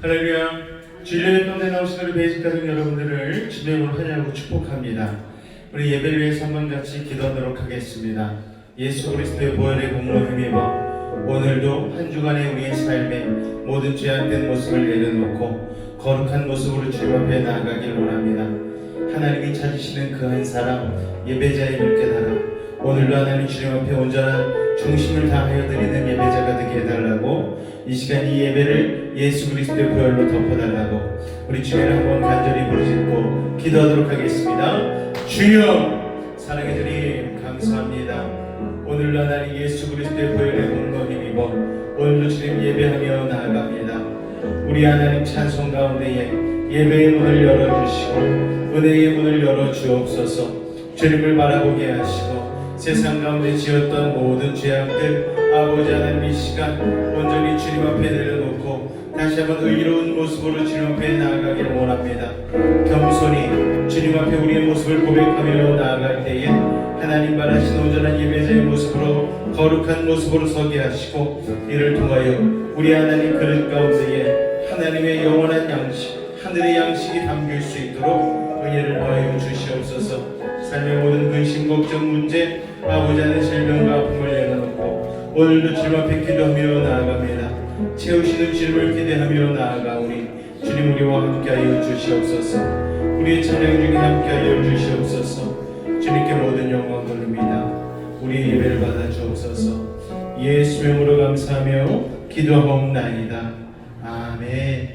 할렐루야. 주일날 가운데 나오신 우리 베이직 가족 여러분들을 주님으로 환영하고 축복합니다. 우리 예배를 위해서 한번 같이 기도하도록 하겠습니다. 예수 그리스도의 보혈의 공로 힘입어 오늘도 한 주간의 우리의 삶에 모든 죄악된 모습을 내려놓고 거룩한 모습으로 주님 앞에 나아가길 원합니다. 하나님이 찾으시는 그 한 사람 예배자임을 깨달아 오늘도 하나님 주님 앞에 온전한 중심을 다하여 드리는 예배자가 되게 해달라고, 이 시간 이 예배를 예수 그리스도의 보혈로 덮어달라고 우리 주님을 한번 간절히 부르짖고 기도하도록 하겠습니다. 주여, 사랑해 주님 감사합니다. 오늘도 하나님 예수 그리스도의 보혈의 공로 힘입어 오늘도 주님 예배하며 나아갑니다. 우리 하나님 찬송 가운데에 예배의 문을 열어주시고 은혜의 문을 열어주옵소서. 주님을 바라보게 하시고 세상 가운데 지었던 모든 죄악들 아버지 하나님 이 시간 온전히 주님 앞에 내려놓고 다시 한번 의로운 모습으로 주님 앞에 나아가기를 원합니다. 겸손히 주님 앞에 우리의 모습을 고백하며 나아갈 때에 하나님 바라신 온전한 예배자의 모습으로 거룩한 모습으로 서게 하시고, 이를 통하여 우리 하나님 그릇 가운데에 하나님의 영원한 양식, 하늘의 양식이 담길 수 있도록 은혜를 더하여 주시옵소서. 삶의 모든 근심, 걱정, 문제, 아버지 하나님 질병과 아픔을 내려놓고 오늘도 주님 앞에 기도하며 나아갑니다. 채우시는 주님을 기대하며 나아가오니 주님 우리와 함께하여 주시옵소서. 우리의 찬양 중에 함께하여 주시옵소서. 주님께 모든 영광 돌립니다. 우리의 예배를 받아 주옵소서. 예수 이름으로 감사하며 기도하옵나이다. 아멘.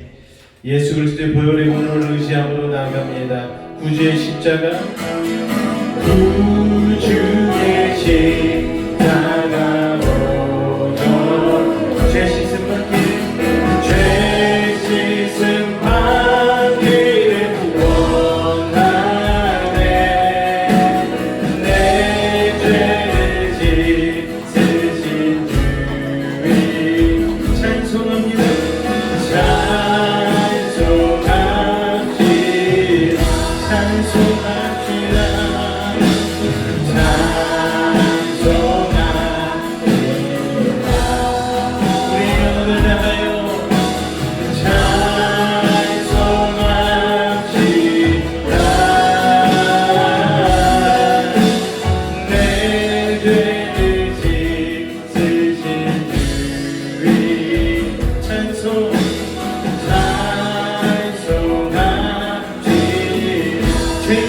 예수 그리스도의 보혈의 공로를 의지함으로 나아갑니다. 구주의 십자가, 구주의 십자가 보혈, 죄 씻음 받기를, 죄 씻음 받기를 원하네. 내 죄를 씻으신 주의 찬송합니다.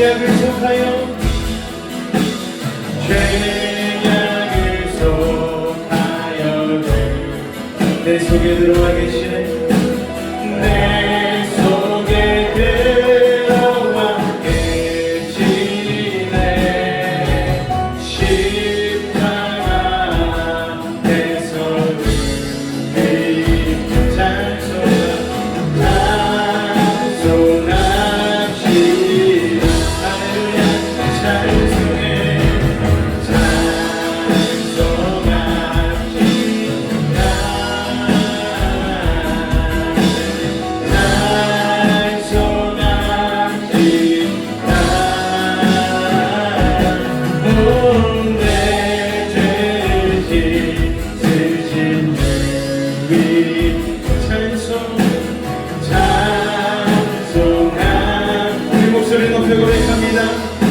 죄악을 속하여, 죄악을 속하여 내 속에 들어와 계시네. 내 속에 들어와 계시네. 십자가 앞에서 주님 찬송합시다.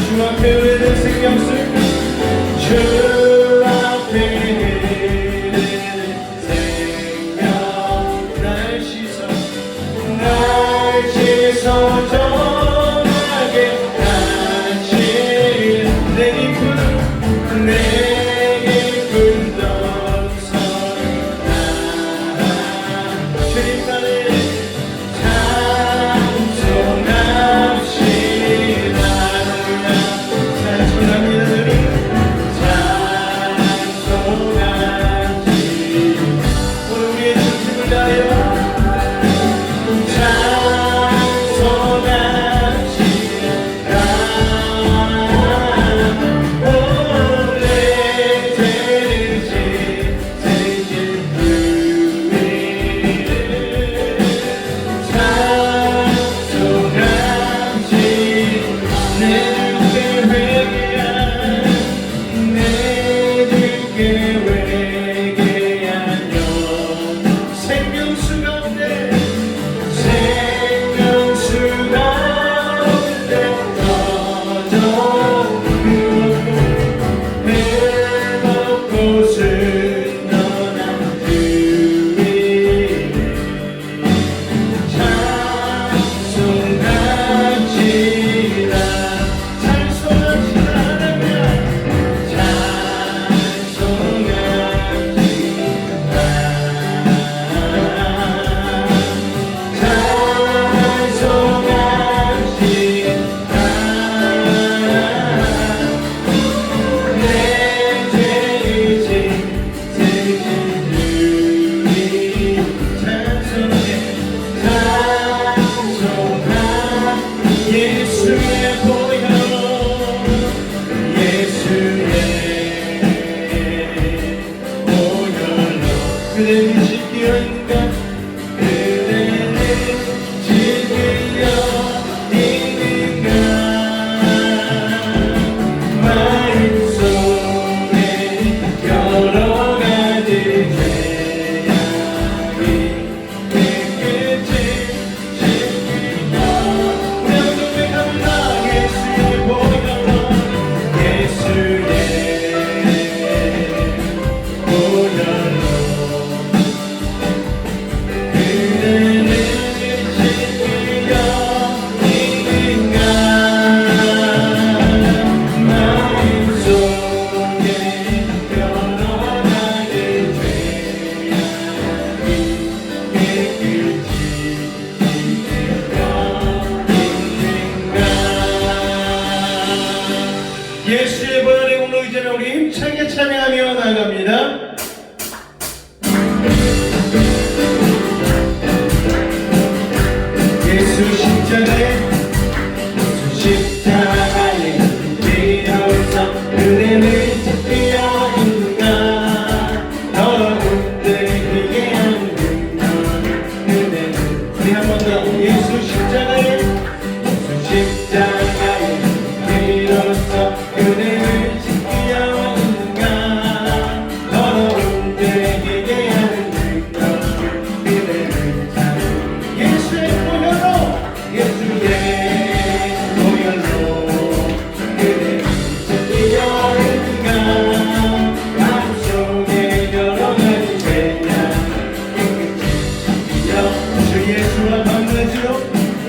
주 앞에 흐르는 생명수, 주 앞에 흐르는 생명, 날 씻어 정하게 하시. 내 깊은 덕선이다. 주님만을 찬송합시다. 그대는 지키려 있는가 그대는 지키려 있는가 마음속에 여러 가지 죄악이 깨끗이 씻기며 내 어둠에 감나 예수의 보혈로 예수의 보혈로 그대는 지키려 있는가 마음속에 여러 가지 죄악이 깨끗이 씻기려 있는가 예수의 보혈의 공로 이제는 우리 힘차게 찬양하며 나아갑니다. 예수 십자가에 뛰어서 그대는 지키려 있는가 더러운 들리게 하는 그대는 우리 한 번 더 예수 십자가에 뛰어서 그대는 지키려 있는가 더러운 들리게 하는 그대는 예수의 보혈로 예수의 보혈로 그대는 지키려 있는가 마음속에 여러 가지 죄악 깨끗이 씻기려 주 예수와 만나주로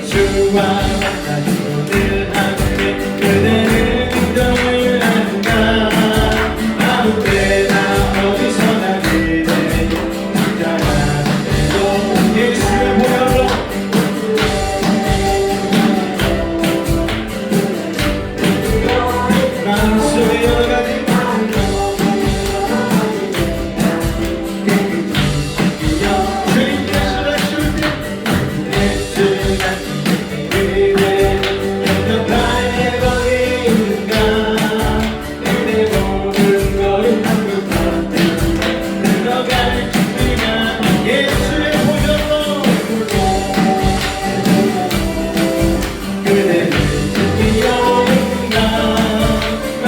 주와 만나주로 늘 함께 그대는 인정을 하는가 아무 때나 어디서나 그대는 인정하는데도 예수의 보혈로 마음속에 여러 가지 주님께서 하실 때 예수가 그대는 영접하의 방에 있는가 그대 모든 것을 한국한 들어갈 준비가 예수의 보혈로 그대는 지키려 있는가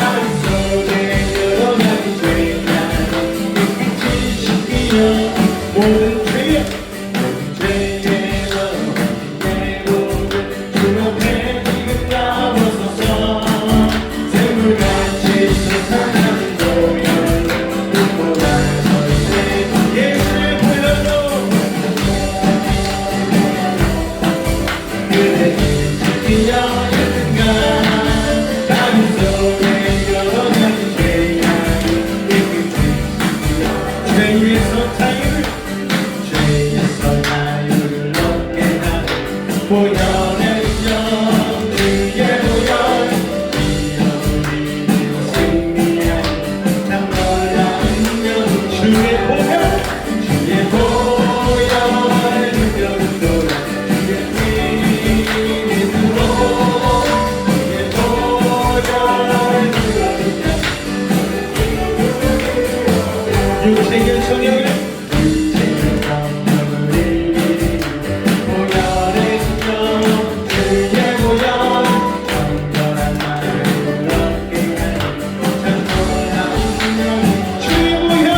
마음속에 여러 가지 죄악 깨끗이 씻기려 모든 죄악 내 모든 주 앞에 지금 나와서서 샘물같이 솟아나는 보혈로 눈보다 설레 예수의 보혈로 그대는 지키려 있는가 마음속에 여러 가지 죄악이 깨끗이 죄에서 자유를 얻게 하는 보혈의 영 주의 보혈 기어우리는 승리하는 참 놀라운 영 주의 보혈 능력은 돌아 주의 믿음으로 주의 보혈 육체의 성령을 보혈의 영 주의 보혈 정결한 마음을 얻게 하는 참 놀라운 영 주의 보혈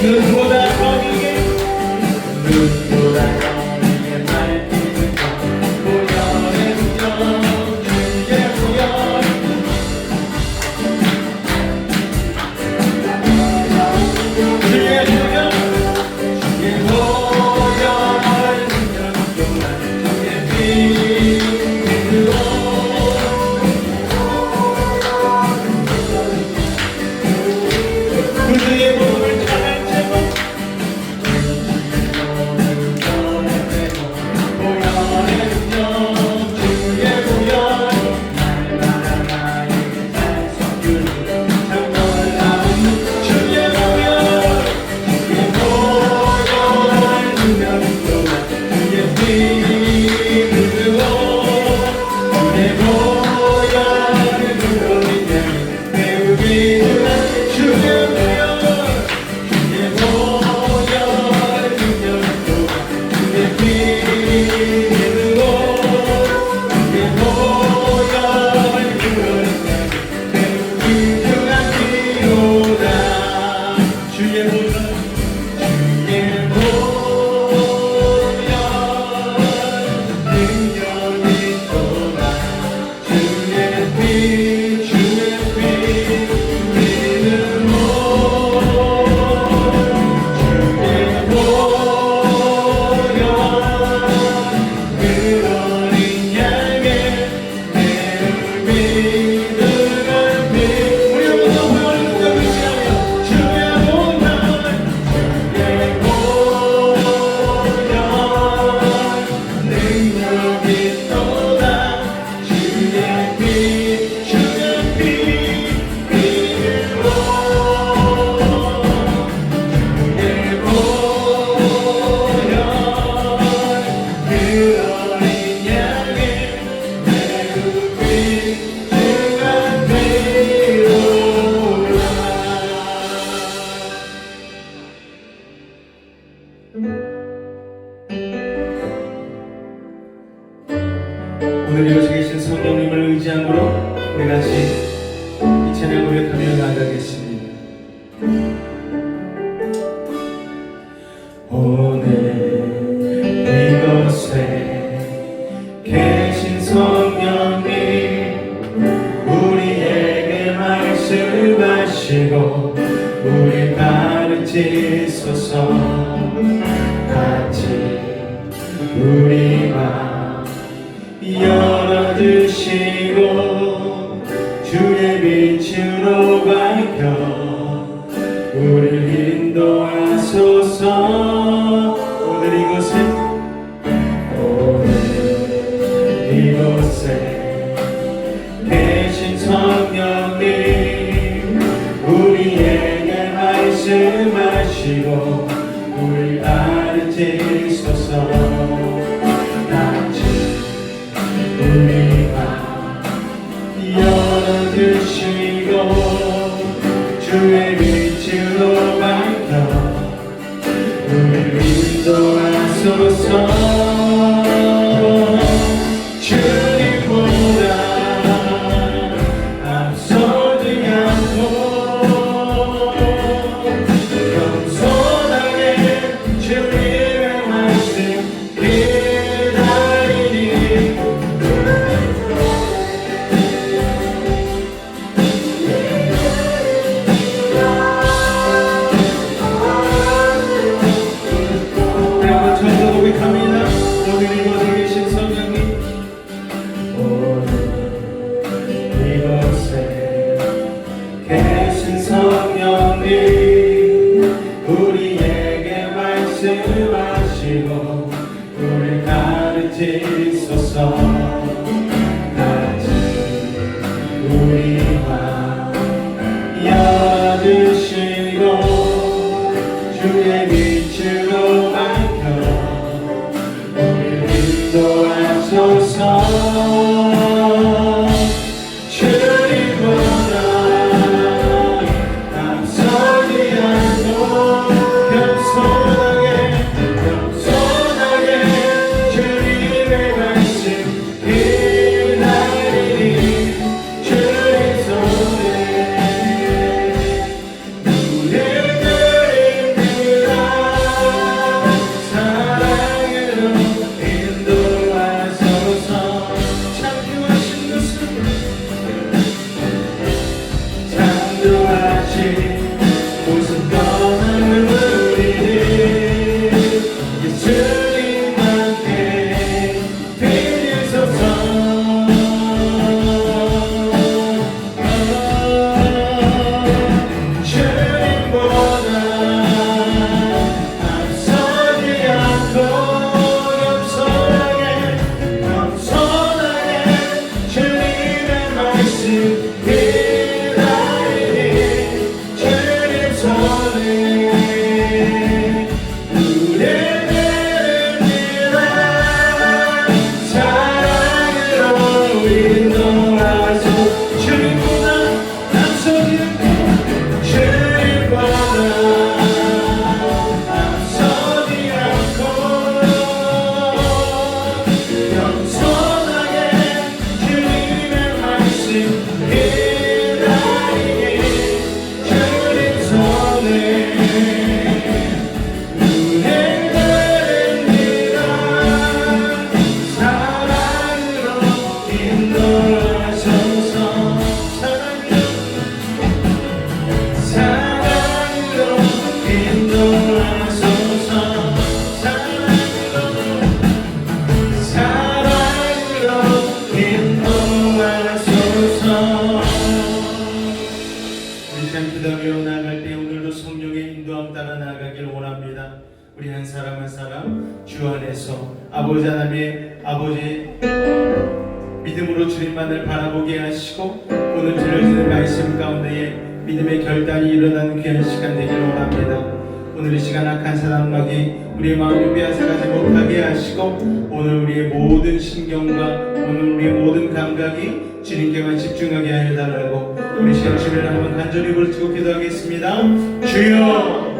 눈보다 더 크게 눈보다 오늘 이곳에 계신 성령님을 의지함으로 우리 같이 이 찬양 고백하며 나아가겠습니다. 오늘 이곳에 계신 성령님 우리에게 말씀하시고 우리 가르치소서. 같이 우리 맘 열어주시고 주의 빛으로 밝혀 우리를 인도하소서. 오늘 이곳에 계신 성령님 우리에게 말씀하시고 우리 가르치소서. 같이 우리 맘 열어주시고 주의 빛으로 밝혀 우리를 인도하소서. 주님보다 앞서지 않고 겸손하게 주님의 말씀 기다리니 한번 전도 고백합니다. 오늘 이곳에 계신 성령님 오늘 이곳에 계신 성령님 우리에게 말씀하시고 우리 가르치소서. 같이 우리 맘 열어주시고 주의 빛으로 밝혀 우리를 인도하소서. 주님보다 앞서지 않고 겸손하게 주님의 말씀 기다리니 주님 손에 눈을 드립니다. 사랑으로 인도하소서. 창조하신 것은 창조하신 모습 떠나는 우리를 예수님만께 빌리소서. 주님보다 앞서지 않고 겸손하게 주님의 말씀 기다리니 주님 손에 눈을 드립니다. 사랑으로 인도하소서. 주님보다 앞서지 않고 주님보다 앞서지 않고 겸손하게 주님의 말씀 기다리니 주님 손에 눈을 드립니다. 사랑으로 인도하소서. 사랑으로 인도하소서. 사랑으로 인도하소서. 우리 참 기도하며 나아갈 때 오늘도 성령의 인도함 따라 나아가길 원합니다. 우리 한 사람 한 사람 주 안에서 아버지 하나님의 아버지 믿음으로 주님만을 바라보게 하시고 오늘 들려주는 말씀 가운데에 믿음의 결단이 일어나는 귀한 시간 되기를 원합니다. 오늘 이 시간 악한 사람마귀 우리의 마음을 빼앗아가지 못하게 하시고 오늘 우리의 모든 신경과 오늘 우리의 모든 감각이 주님께만 집중하게 하여 달라고 우리 시간 주를 한번 간절히 부르짖고 기도하겠습니다. 주여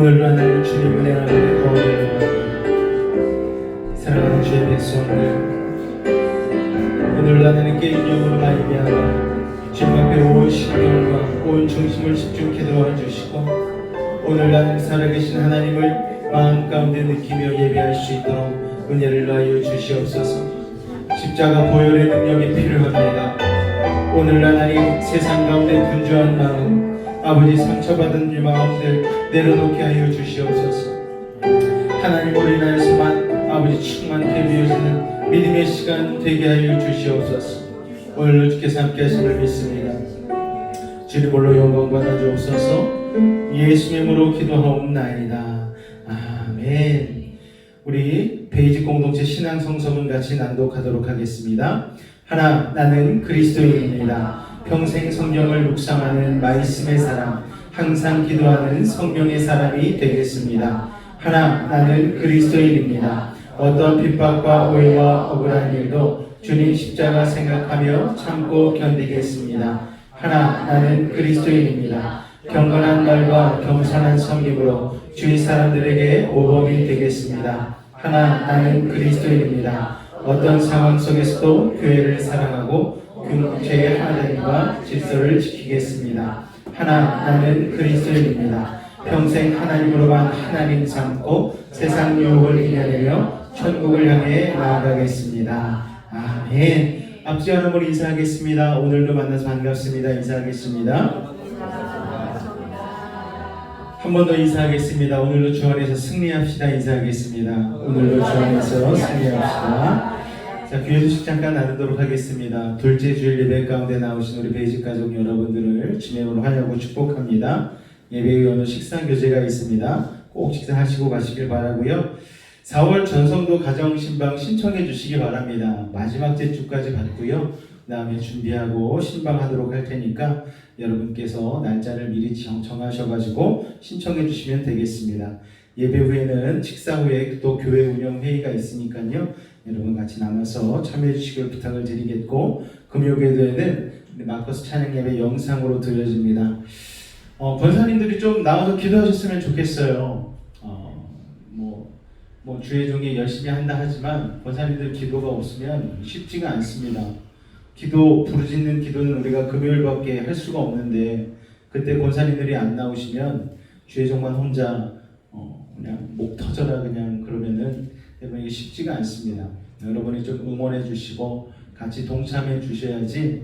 오늘도 하나님 주님 은혜 아버지 거하게 사랑하는 주의 백성들, 오늘도 하나님께 인용으로 말미암아 주님 앞에 온 신경과 온 중심을 집중 기도해 주시고, 오늘 하나님 살아계신 하나님을 마음 가운데 느끼며 예배할 수 있도록 은혜를 하여 주시옵소서. 십자가 보혈의 능력이 필요합니다. 오늘 하나님 세상 가운데 분주한 마음, 아버지 상처받은 이 마음들 내려놓게 하여 주시옵소서. 하나님으로 인하여서만 아버지 충만케 되어지는 믿음의 시간 되게 하여 주시옵소서. 오늘도 주께서 함께 하심을 믿습니다. 주님 홀로 영광 받아 주옵소서. 예수 이름으로 기도하옵나이다. 아멘. 우리 베이직 공동체 신앙 성서문 같이 낭독하도록 하겠습니다. 하나, 나는 그리스도인입니다. 평생 성경을 묵상하는 말씀의 사람, 항상 기도하는 성령의 사람이 되겠습니다. 하나, 나는 그리스도인입니다. 어떤 핍박과 오해와 억울한 일도 주님 십자가 생각하며 참고 견디겠습니다. 하나, 나는 그리스도인입니다. 경건한 말과 겸손한 섬김으로 주위 사람들에게 모범이 되겠습니다. 하나, 나는 그리스도인입니다. 어떤 상황 속에서도 교회를 사랑하고 공동체의 하나됨과 질서를 지키겠습니다. 하나, 나는 그리스도인입니다. 평생 하나님으로만 하나님 삼고 세상 유혹을 이겨내며 천국을 향해 나아가겠습니다. 아멘. 앞지 하나님을 인사하겠습니다. 오늘도 만나서 반갑습니다. 인사하겠습니다. 한 번 더 인사하겠습니다. 오늘도 주 안에서 승리합시다. 인사하겠습니다. 오늘도 주 안에서 승리합시다. 자, 귀의 소식 잠깐 나누도록 하겠습니다. 둘째 주일 예배 가운데 나오신 우리 베이직 가족 여러분들을 주님의 이름으로 환영하고 축복합니다. 예배 후에 식사 교제가 있습니다. 꼭 식사하시고 가시길 바라고요. 4월 전성도 가정신방 신청해 주시기 바랍니다. 마지막 주까지 받고요. 그 다음에 준비하고 신방하도록 할 테니까 여러분께서 날짜를 미리 정하셔가지고 신청해 주시면 되겠습니다. 예배 후에는 식사 후에 또 교회 운영 회의가 있으니까요. 여러분 같이 나눠서 참여해 주시길 부탁을 드리겠고, 금요일에는 마커스 찬양 예배 영상으로 들려집니다. 권사님들이 좀 나와서 기도하셨으면 좋겠어요. 주의 종이 열심히 한다 하지만 권사님들 기도가 없으면 쉽지가 않습니다. 부르짖는 기도는 우리가 금요일밖에 할 수가 없는데, 그때 권사님들이 안 나오시면 주의 종만 혼자 그냥 목 터져라 그냥 그러면은 여러분 이게 쉽지가 않습니다. 여러분이 좀 응원해 주시고 같이 동참해 주셔야지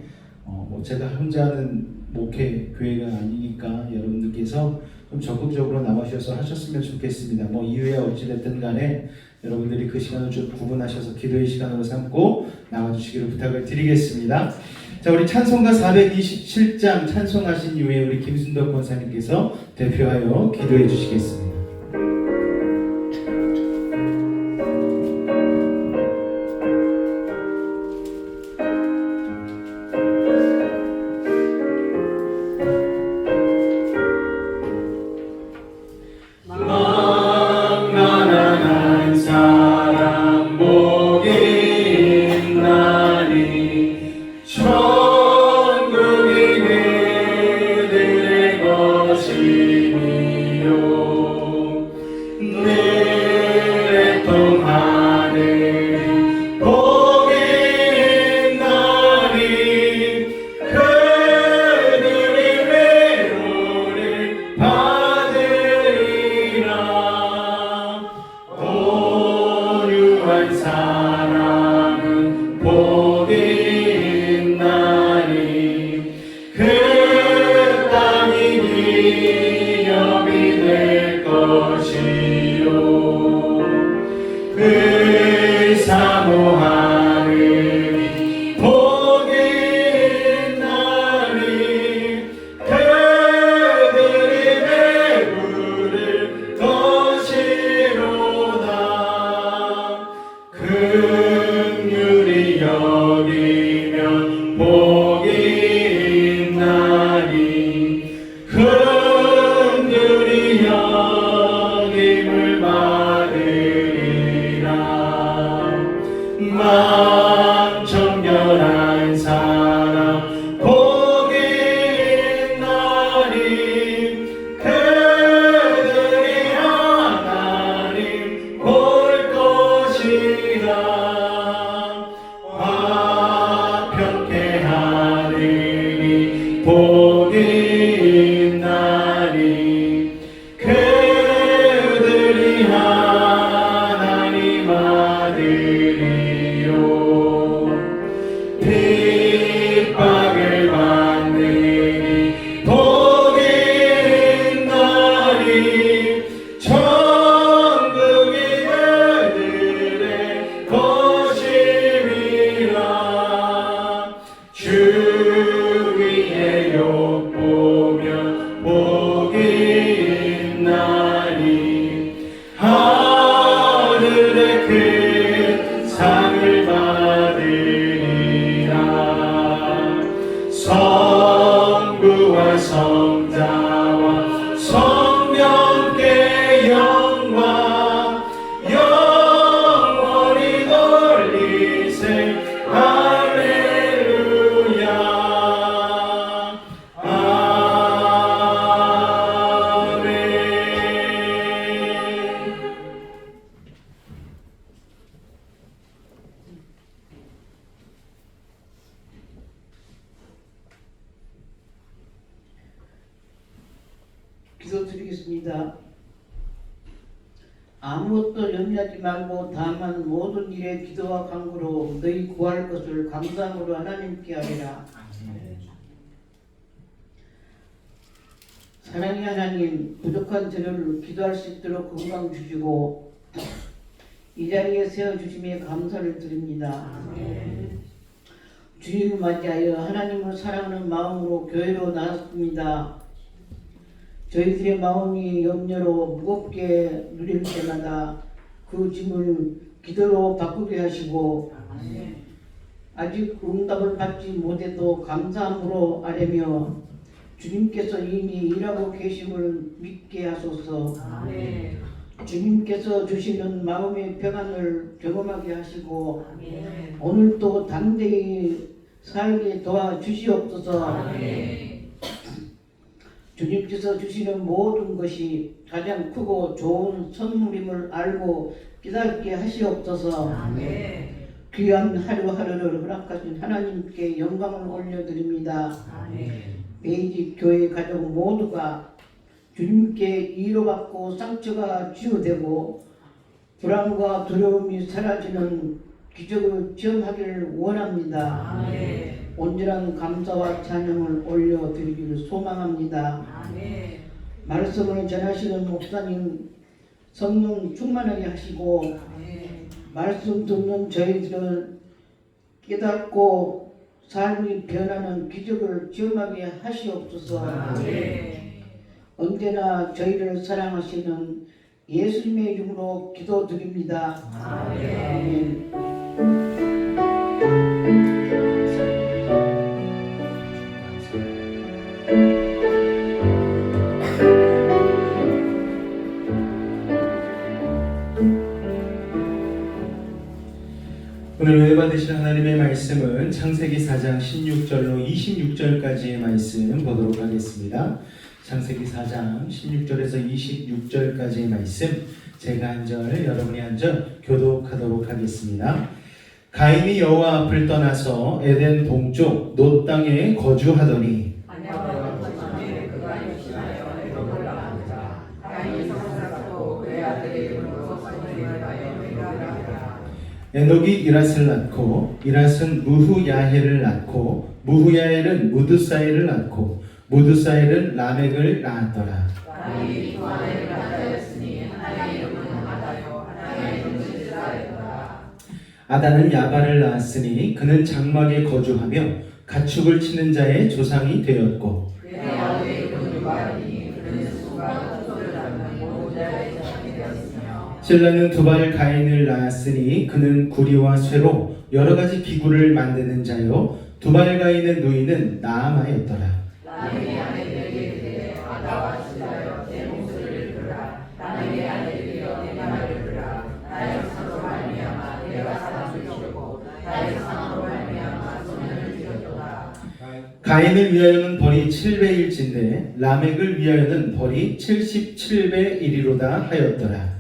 제가 혼자 하는 목회 교회가 아니니까 여러분들께서 좀 적극적으로 나와셔서 하셨으면 좋겠습니다. 이후에 어찌됐든 간에 여러분들이 그 시간을 좀 구분하셔서 기도의 시간으로 삼고 나와주시기를 부탁을 드리겠습니다. 자, 우리 찬송가 427장 찬송하신 이후에 우리 김순덕 권사님께서 대표하여 기도해 주시겠습니다. 복이 있나니 그들이 하나님 그들이 하나님 아들이요 핍박을 받으니 복이 있나니 천국이 그들의 것임이라 주 위에 욕보며 복이 있나니 하늘의 큰 상을 받으리라 성부와 성자와 성령께 영광 영원히 돌리세 할렐루야 아멘. 기도드리겠습니다. 아무것도 염려하지 말고 다만 모든 일에 기도와 간구로 너희 구할 것을 감사함으로 하나님께 하리라. 사랑의 하나님, 부족한 저를 기도할 수 있도록 건강 주시고 이 자리에 세워주심에 감사를 드립니다. 주님을 맞이하여 하나님을 사랑하는 마음으로 교회로 나왔습니다. 저희들의 마음이 염려로 무겁게 누릴 때마다 그 짐을 기도로 바꾸게 하시고 아직 응답을 받지 못해도 감사함으로 아뢰며 주님께서 이미 일하고 계심을 믿게 하소서. 주님께서 주시는 마음의 평안을 경험하게 하시고 오늘도 담대히 살게 도와주시옵소서. 주님께서 주시는 모든 것이 가장 크고 좋은 선물임을 알고 깨닫게 하시옵소서. 귀한 하루하루를 허락하신 하나님께 영광을 올려드립니다. 매직 교회 가족 모두가 주님께 위로받고 상처가 치유되고 불안과 두려움이 사라지는 기적을 체험하기를 원합니다. 온전한 감사와 찬양을 올려드리기를 소망합니다. 말씀을 전하시는 목사님 성령 충만하게 하시고 말씀 듣는 저희들은 깨닫고 삶이 변하는 기적을 체험하게 하시옵소서. 언제나 저희를 사랑하시는 예수님의 이름으로 기도드립니다. 아멘. 오늘 은혜 받으실 하나님의 말씀은 창세기 4장 16절로 26절까지의 말씀 보도록 하겠습니다. 창세기 4장 16절에서 26절까지의 말씀 제가 한 절 여러분이 한 절 교독하도록 하겠습니다. 가인이 여호와 앞을 떠나서 에덴 동쪽 놋 땅에 거주하더니 에녹이 이랏을 낳고 이랏은 무후야헬을 낳고 무후야헬은 무드사엘을 낳고 무드사엘은 라멕을 낳았더라. 아다는 야발을 낳았으니 그는 장막에 거주하며 가축을 치는 자의 조상이 되었고 실라는 두발 가인을 낳았으니 그는 구리와 쇠로 여러 가지 기구를 만드는 자요 두발 가인의 누이는 나아마였더라. 가인을 위하여는 벌이 700일진데 라멕을 위하여는 벌이 77배 1이로다 하였더라.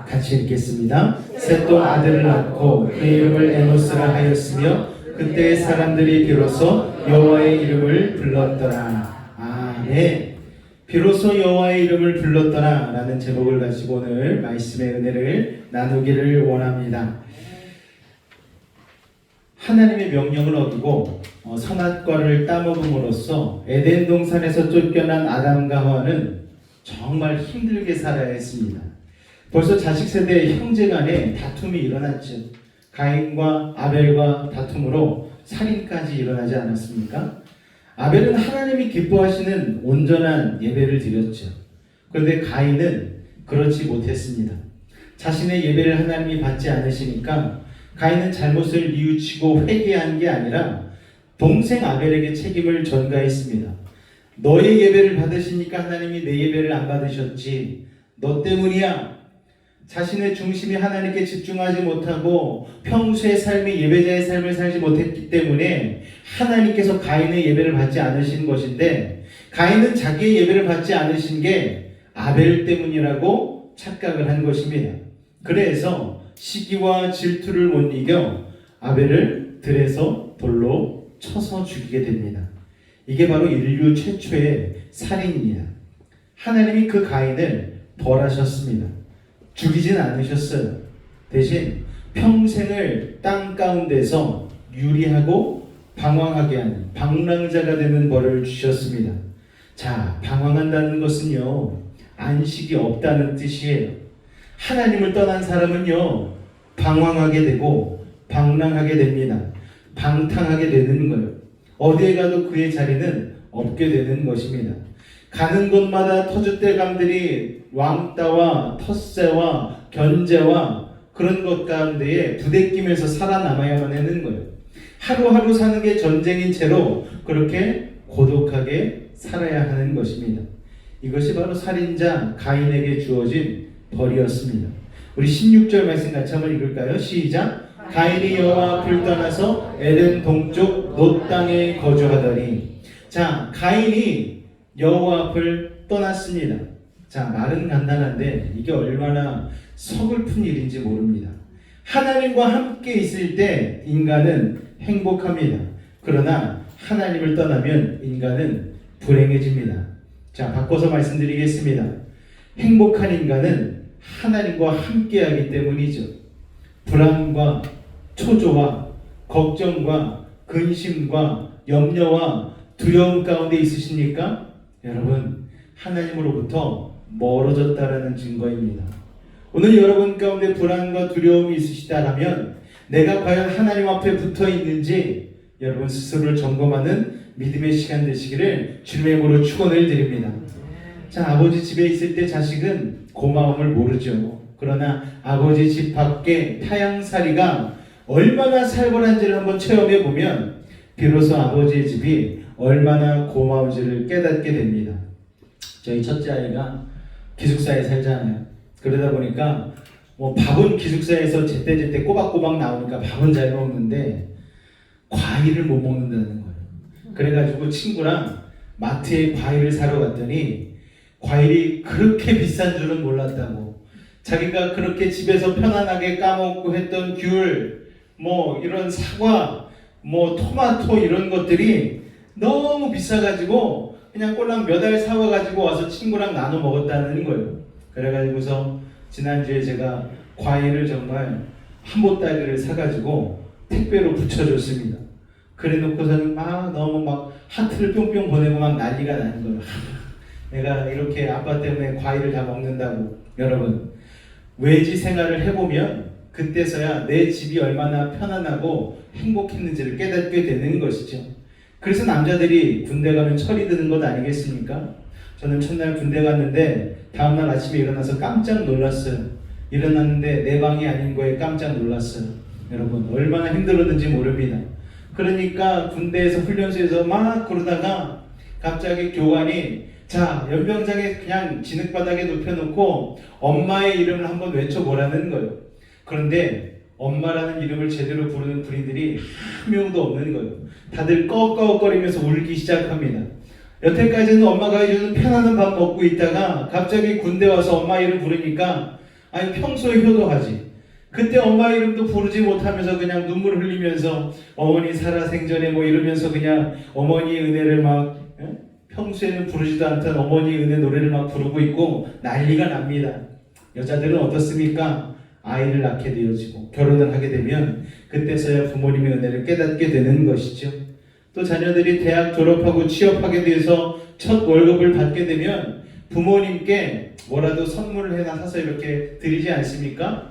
같이 같이 읽겠습니다. 셋도 아들을 낳고 그의 이름을 에노스라 하였으며 그때 사람들이 비로소 여호와의 이름을 불렀더라. 아멘. 비로소 여호와의 이름을 불렀더라 라는 제목을 가지고 오늘 말씀의 은혜를 나누기를 원합니다. 하나님의 명령을 어기고 선악과를 따먹음으로써 에덴 동산에서 쫓겨난 아담과 하와는 정말 힘들게 살아야 했습니다. 벌써 자식 세대의 형제 간에 다툼이 일어났죠. 가인과 아벨과 다툼으로 살인까지 일어나지 않았습니까? 아벨은 하나님이 기뻐하시는 온전한 예배를 드렸죠. 그런데 가인은 그렇지 못했습니다. 자신의 예배를 하나님이 받지 않으시니까 가인은 잘못을 뉘우치고 회개한 게 아니라 동생 아벨에게 책임을 전가했습니다. 너의 예배를 받으시니까 하나님이 내 예배를 안 받으셨지. 너 때문이야. 자신의 중심이 하나님께 집중하지 못하고 평소의 삶이 예배자의 삶을 살지 못했기 때문에 하나님께서 가인의 예배를 받지 않으신 것인데, 가인은 자기의 예배를 받지 않으신 게 아벨 때문이라고 착각을 한 것입니다. 그래서 시기와 질투를 못 이겨 아벨을 들에서 돌로 쳐서 죽이게 됩니다. 이게 바로 인류 최초의 살인입니다. 하나님이 그 가인을 벌하셨습니다. 죽이진 않으셨어요. 대신 평생을 땅 가운데서 유리하고 방황하게 하는 방랑자가 되는 벌을 주셨습니다. 자, 방황한다는 것은요, 안식이 없다는 뜻이에요. 하나님을 떠난 사람은요, 방황하게 되고 방랑하게 됩니다. 방탕하게 되는 거예요. 어디에 가도 그의 자리는 없게 되는 것입니다. 가는 곳마다 터줏대감들이 왕따와 텃세와 견제와 그런 것 가운데에 부대끼면서 살아남아야만 하는 거예요. 하루하루 사는 게 전쟁인 채로 그렇게 고독하게 살아야 하는 것입니다. 이것이 바로 살인자 가인에게 주어진 벌이었습니다. 우리 16절 말씀 같이 한번 읽을까요? 시작. 가인이 여호와 앞을 떠나서 에덴 동쪽 놋 땅에 거주하더니. 자, 가인이 여호와 앞을 떠났습니다. 자, 말은 간단한데 이게 얼마나 서글픈 일인지 모릅니다. 하나님과 함께 있을 때 인간은 행복합니다. 그러나 하나님을 떠나면 인간은 불행해집니다. 자, 바꿔서 말씀드리겠습니다. 행복한 인간은 하나님과 함께하기 때문이죠. 불안과 초조와 걱정과 근심과 염려와 두려움 가운데 있으십니까? 여러분, 하나님으로부터 멀어졌다라는 증거입니다. 오늘 여러분 가운데 불안과 두려움이 있으시다라면 내가 과연 하나님 앞에 붙어 있는지 여러분 스스로를 점검하는 믿음의 시간 되시기를 주님의 이름으로 축원을 드립니다. 자, 아버지 집에 있을 때 자식은 고마움을 모르죠. 그러나 아버지 집 밖에 타향살이가 얼마나 살벌한지를 한번 체험해 보면 비로소 아버지의 집이 얼마나 고마운지를 깨닫게 됩니다. 저희 첫째 아이가 기숙사에 살잖아요. 그러다 보니까 밥은 기숙사에서 제때제때 꼬박꼬박 나오니까 밥은 잘 먹는데 과일을 못 먹는다는 거예요. 그래가지고 친구랑 마트에 과일을 사러 갔더니 과일이 그렇게 비싼 줄은 몰랐다고. 자기가 그렇게 집에서 편안하게 까먹고 했던 귤, 이런 사과, 토마토 이런 것들이 너무 비싸가지고 그냥 꼴랑 몇 알 사와가지고 와서 친구랑 나눠 먹었다는 거예요. 그래가지고서 지난주에 제가 과일을 정말 한 보따리를 사가지고 택배로 붙여줬습니다. 그래놓고서는 너무 하트를 뿅뿅 보내고 난리가 나는 거예요. 내가 이렇게 아빠 때문에 과일을 다 먹는다고. 여러분, 외지 생활을 해보면 그때서야 내 집이 얼마나 편안하고 행복했는지를 깨닫게 되는 것이죠. 그래서 남자들이 군대 가면 철이 드는 것 아니겠습니까? 저는 첫날 군대 갔는데 다음날 아침에 일어나서 깜짝 놀랐어요. 일어났는데 내 방이 아닌 거에 깜짝 놀랐어요. 여러분, 얼마나 힘들었는지 모릅니다. 그러니까 군대에서 훈련소에서 막 그러다가 갑자기 교관이 자, 연병장에 그냥 진흙바닥에 눕혀놓고 엄마의 이름을 한번 외쳐보라는 거예요. 그런데 엄마라는 이름을 제대로 부르는 군인들이 한 명도 없는 거예요. 다들 꺽꺽거리면서 울기 시작합니다. 여태까지는 엄마가 해주는 편안한 밥 먹고 있다가 갑자기 군대 와서 엄마 이름 부르니까 아니 평소에 효도하지. 그때 엄마 이름도 부르지 못하면서 그냥 눈물 흘리면서 어머니 살아생전에 뭐 이러면서 그냥 어머니 은혜를 막 평소에는 부르지도 않던 어머니 은혜 노래를 막 부르고 있고 난리가 납니다. 여자들은 어떻습니까? 아이를 낳게 되어지고 결혼을 하게 되면 그때서야 부모님의 은혜를 깨닫게 되는 것이죠. 또 자녀들이 대학 졸업하고 취업하게 돼서 첫 월급을 받게 되면 부모님께 뭐라도 선물을 해나 사서 이렇게 드리지 않습니까?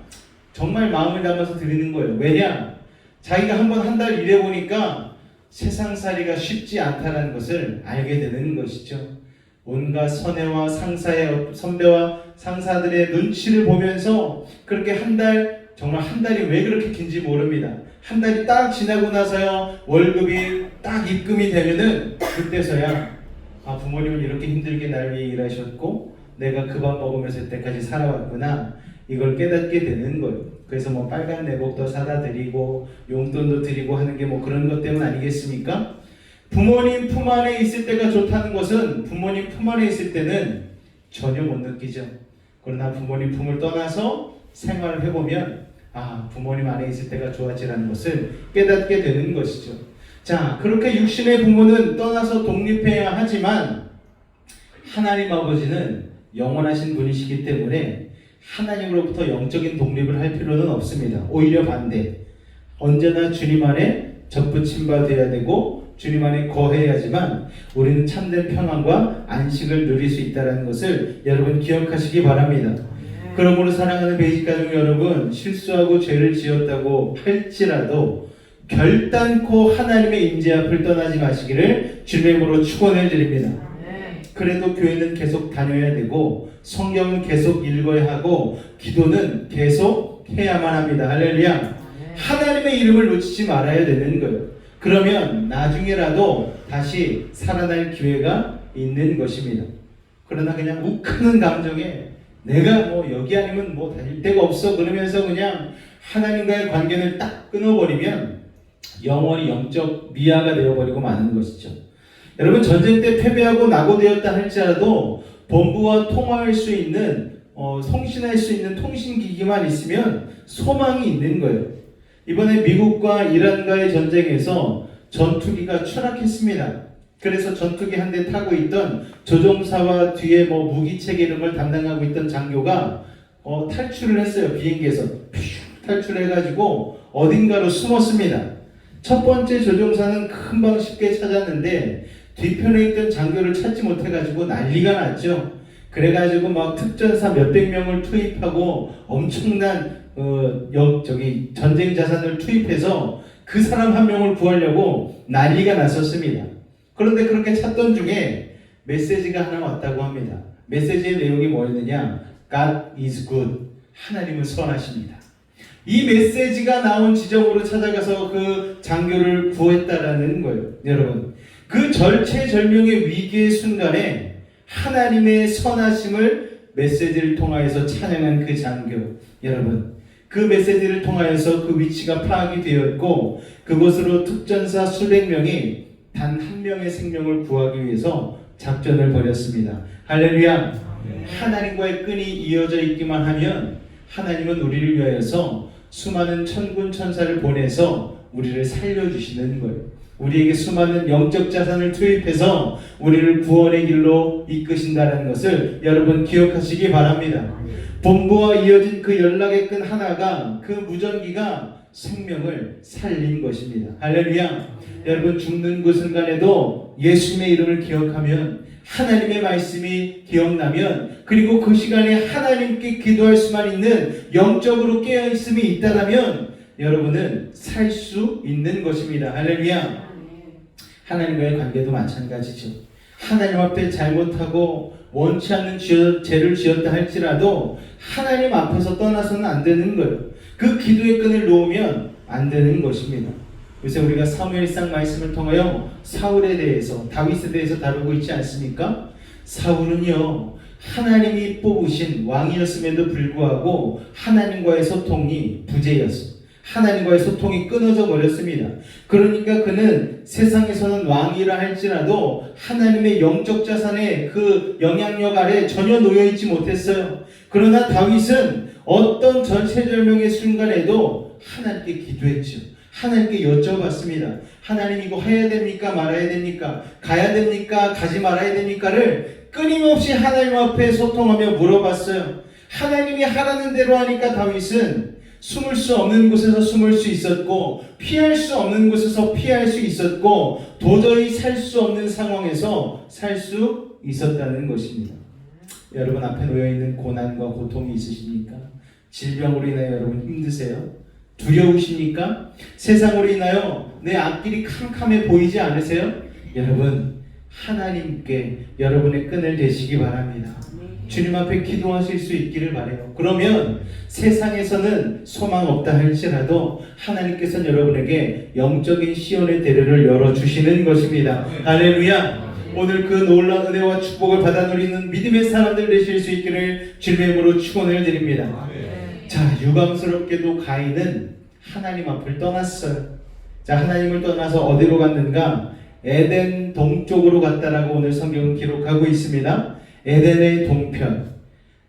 정말 마음을 담아서 드리는 거예요. 왜냐? 자기가 한번 한 달 일해보니까 세상살이가 쉽지 않다는 것을 알게 되는 것이죠. 온갖 선배와 상사들의 눈치를 보면서 그렇게 정말 한 달이 왜 그렇게 긴지 모릅니다. 한 달이 딱 지나고 나서야 월급이 딱 입금이 되면은 그때서야 부모님은 이렇게 힘들게 날 위해 일하셨고 내가 그 밥 먹으면서 이때까지 살아왔구나, 이걸 깨닫게 되는 거예요. 그래서 뭐 빨간 내복도 사다 드리고 용돈도 드리고 하는 게 뭐 그런 것 때문 아니겠습니까? 부모님 품 안에 있을 때가 좋다는 것은 부모님 품 안에 있을 때는 전혀 못 느끼죠. 그러나 부모님 품을 떠나서 생활을 해보면 부모님 안에 있을 때가 좋아지라는 것을 깨닫게 되는 것이죠. 자, 그렇게 육신의 부모는 떠나서 독립해야 하지만 하나님 아버지는 영원하신 분이시기 때문에 하나님으로부터 영적인 독립을 할 필요는 없습니다. 오히려 반대, 언제나 주님 안에 접붙임 바 되어야 되고 주님 안에 거해야지만 우리는 참된 평안과 안식을 누릴 수 있다는 것을 여러분 기억하시기 바랍니다. 그러므로 사랑하는 베이직가족 여러분, 실수하고 죄를 지었다고 할지라도 결단코 하나님의 임재 앞을 떠나지 마시기를 주님의 이름으로 축원해 드립니다. 그래도 교회는 계속 다녀야 되고 성경은 계속 읽어야 하고 기도는 계속 해야만 합니다. 할렐루야. 하나님의 이름을 놓치지 말아야 되는 거예요. 그러면 나중에라도 다시 살아날 기회가 있는 것입니다. 그러나 그냥 욱하는 감정에 내가 뭐 여기 아니면 뭐 다닐 데가 없어 그러면서 그냥 하나님과의 관계를 딱 끊어버리면 영원히 영적 미아가 되어버리고 마는 것이죠. 여러분, 전쟁 때 패배하고 낙오되었다 할지라도 본부와 통화할 수 있는 통신할 수 있는 통신기기만 있으면 소망이 있는 거예요. 이번에 미국과 이란과의 전쟁에서 전투기가 추락했습니다. 그래서 전투기 한 대 타고 있던 조종사와 뒤에 뭐 무기체계 이런 걸 담당하고 있던 장교가 탈출을 했어요. 비행기에서 탈출해가지고 어딘가로 숨었습니다. 첫 번째 조종사는 금방 쉽게 찾았는데 뒤편에 있던 장교를 찾지 못해가지고 난리가 났죠. 그래가지고 막 특전사 몇백 명을 투입하고 엄청난 전쟁 자산을 투입해서 그 사람 한 명을 구하려고 난리가 났었습니다. 그런데 그렇게 찾던 중에 메시지가 하나 왔다고 합니다. 메시지의 내용이 뭐였느냐? God is good. 하나님은 선하십니다. 이 메시지가 나온 지점으로 찾아가서 그 장교를 구했다라는 거예요. 여러분, 그 절체절명의 위기의 순간에 하나님의 선하심을 메시지를 통하여서 찬양한 그 장교, 여러분, 그 메시지를 통하여서 그 위치가 파악이 되었고 그곳으로 특전사 수백 명이 단 한 명의 생명을 구하기 위해서 작전을 벌였습니다. 할렐루야. 하나님과의 끈이 이어져 있기만 하면 하나님은 우리를 위하여서 수많은 천군 천사를 보내서 우리를 살려주시는 거예요. 우리에게 수많은 영적 자산을 투입해서 우리를 구원의 길로 이끄신다는 것을 여러분 기억하시기 바랍니다. 본부와 이어진 그 연락의 끈 하나가, 그 무전기가 생명을 살린 것입니다. 할렐루야. 여러분, 죽는 그 순간에도 예수님의 이름을 기억하면, 하나님의 말씀이 기억나면, 그리고 그 시간에 하나님께 기도할 수만 있는 영적으로 깨어있음이 있다면 여러분은 살 수 있는 것입니다. 할렐루야. 하나님과의 관계도 마찬가지죠. 하나님 앞에 잘못하고 원치 않는 죄를 지었다 할지라도 하나님 앞에서 떠나서는 안 되는 거예요. 그 기도의 끈을 놓으면 안 되는 것입니다. 요새 우리가 사무엘상 말씀을 통하여 사울에 대해서, 다윗에 대해서 다루고 있지 않습니까? 사울은요, 하나님이 뽑으신 왕이었음에도 불구하고 하나님과의 소통이 부재였어요. 하나님과의 소통이 끊어져 버렸습니다. 그러니까 그는 세상에서는 왕이라 할지라도 하나님의 영적 자산의 그 영향력 아래 전혀 놓여있지 못했어요. 그러나 다윗은 어떤 전체절명의 순간에도 하나님께 기도했죠. 하나님께 여쭤봤습니다. 하나님 이거 해야 됩니까? 말아야 됩니까? 가야 됩니까? 가지 말아야 됩니까?를 끊임없이 하나님 앞에 소통하며 물어봤어요. 하나님이 하라는 대로 하니까 다윗은 숨을 수 없는 곳에서 숨을 수 있었고 피할 수 없는 곳에서 피할 수 있었고 도저히 살 수 없는 상황에서 살 수 있었다는 것입니다. 여러분 앞에 놓여있는 고난과 고통이 있으십니까? 질병으로 인하여 여러분 힘드세요? 두려우십니까? 세상으로 인하여 내 앞길이 캄캄해 보이지 않으세요? 여러분 하나님께 여러분의 끈을 대시기 바랍니다. 주님 앞에 기도하실 수 있기를 바라요. 그러면 세상에서는 소망 없다 할지라도 하나님께서는 여러분에게 영적인 시온의 대로를 열어주시는 것입니다. 할렐루야. 오늘 그 놀라운 은혜와 축복을 받아 누리는 믿음의 사람들 되실 수 있기를 주님의 이름으로 축원을 드립니다. 자, 유감스럽게도 가인은 하나님 앞을 떠났어요. 자, 하나님을 떠나서 어디로 갔는가? 에덴 동쪽으로 갔다라고 오늘 성경은 기록하고 있습니다. 에덴의 동편.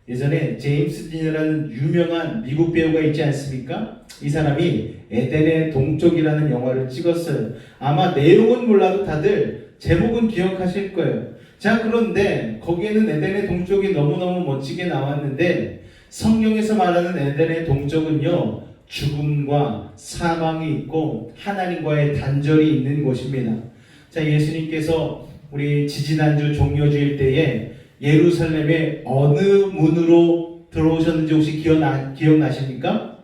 예전에 제임스 딘이라는 유명한 미국 배우가 있지 않습니까? 이 사람이 에덴의 동쪽이라는 영화를 찍었어요. 아마 내용은 몰라도 다들 제목은 기억하실 거예요. 자, 그런데 거기에는 에덴의 동쪽이 너무너무 멋지게 나왔는데 성경에서 말하는 에덴의 동쪽은요, 죽음과 사망이 있고 하나님과의 단절이 있는 곳입니다. 자, 예수님께서 우리 지지난주 종료주일 때에 예루살렘의 어느 문으로 들어오셨는지 혹시 기억나십니까?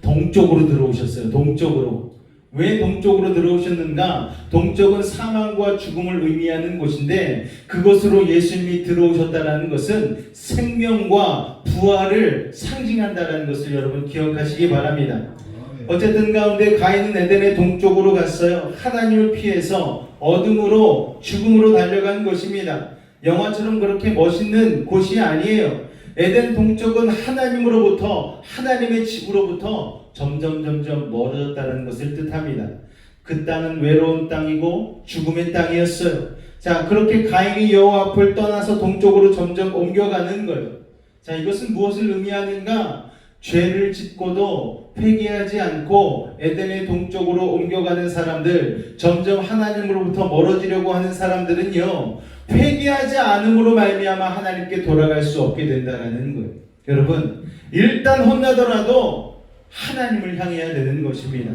동쪽으로 들어오셨어요. 동쪽으로. 왜 동쪽으로 들어오셨는가? 동쪽은 사망과 죽음을 의미하는 곳인데 그곳으로 예수님이 들어오셨다는 것은 생명과 부활을 상징한다는 것을 여러분 기억하시기 바랍니다. 어쨌든 가운데 가인은 에덴의 동쪽으로 갔어요. 하나님을 피해서 어둠으로 죽음으로 달려간 것입니다. 영화처럼 그렇게 멋있는 곳이 아니에요. 에덴 동쪽은 하나님으로부터, 하나님의 집으로부터 점점 멀어졌다는 것을 뜻합니다. 그 땅은 외로운 땅이고 죽음의 땅이었어요. 자, 그렇게 가인이 여호와 앞을 떠나서 동쪽으로 점점 옮겨가는 거예요. 자, 이것은 무엇을 의미하는가? 죄를 짓고도 회개하지 않고 에덴의 동쪽으로 옮겨가는 사람들, 점점 하나님으로부터 멀어지려고 하는 사람들은요, 회개하지 않음으로 말미암아 하나님께 돌아갈 수 없게 된다는 거예요. 여러분, 일단 혼나더라도 하나님을 향해야 되는 것입니다.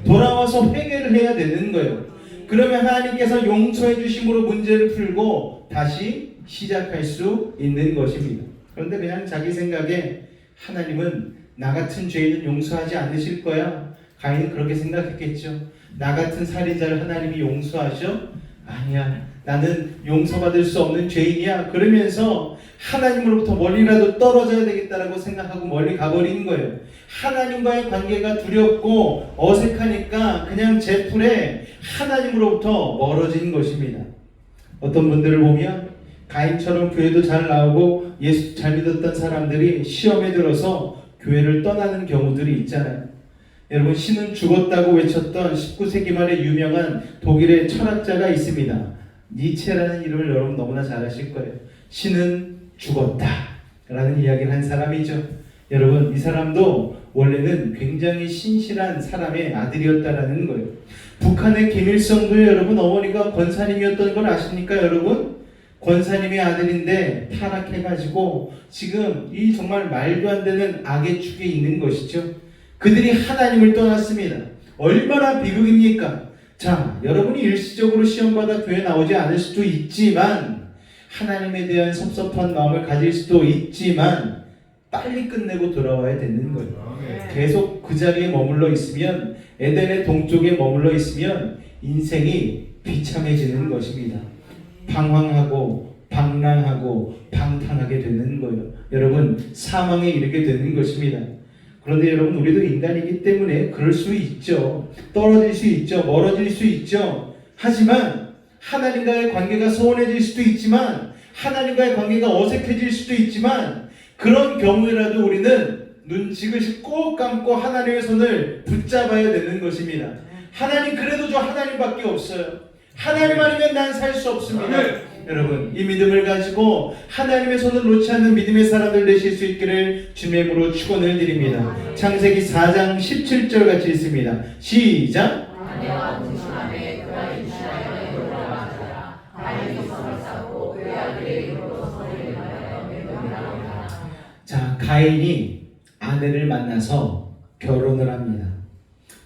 돌아와서 회개를 해야 되는 거예요. 그러면 하나님께서 용서해 주심으로 문제를 풀고 다시 시작할 수 있는 것입니다. 그런데 그냥 자기 생각에 하나님은 나 같은 죄인은 용서하지 않으실 거야. 가인은 그렇게 생각했겠죠. 나 같은 살인자를 하나님이 용서하셔? 아니야. 나는 용서받을 수 없는 죄인이야. 그러면서 하나님으로부터 멀리라도 떨어져야 되겠다라고 생각하고 멀리 가버리는 거예요. 하나님과의 관계가 두렵고 어색하니까 그냥 제풀에 하나님으로부터 멀어진 것입니다. 어떤 분들을 보면 가인처럼 교회도 잘 나오고 예수 잘 믿었던 사람들이 시험에 들어서 교회를 떠나는 경우들이 있잖아요. 여러분, 신은 죽었다고 외쳤던 19세기 말에 유명한 독일의 철학자가 있습니다. 니체라는 이름을 여러분 너무나 잘 아실 거예요. 신은 죽었다 라는 이야기를 한 사람이죠. 여러분, 이 사람도 원래는 굉장히 신실한 사람의 아들이었다라는 거예요. 북한의 김일성도 여러분 어머니가 권사님이었던 걸 아십니까 여러분? 권사님의 아들인데 타락해가지고 지금 이 정말 말도 안 되는 악의 축에 있는 것이죠. 그들이 하나님을 떠났습니다. 얼마나 비극입니까? 자, 여러분이 일시적으로 시험받아 교회 나오지 않을 수도 있지만 하나님에 대한 섭섭한 마음을 가질 수도 있지만 빨리 끝내고 돌아와야 되는 거예요. 계속 그 자리에 머물러 있으면, 에덴의 동쪽에 머물러 있으면 인생이 비참해지는 것입니다. 방황하고 방랑하고 방탕하게 되는 거예요. 여러분, 사망에 이르게 되는 것입니다. 그런데 여러분, 우리도 인간이기 때문에 그럴 수 있죠. 떨어질 수 있죠. 멀어질 수 있죠. 하지만 하나님과의 관계가 소원해질 수도 있지만, 하나님과의 관계가 어색해질 수도 있지만, 그런 경우에라도 우리는 눈 지그시 꼭 감고 하나님의 손을 붙잡아야 되는 것입니다. 하나님, 그래도 저 하나님밖에 없어요. 하나님 아니면 난 살 수 없습니다. 여러분, 이 믿음을 가지고 하나님의 손을 놓지 않는 믿음의 사람들 되실 수 있기를 주님의 이름으로 축원을 드립니다. 창세기 4장 17절 같이 읽습니다. 시작. 자, 가인이 아내를 만나서 결혼을 합니다.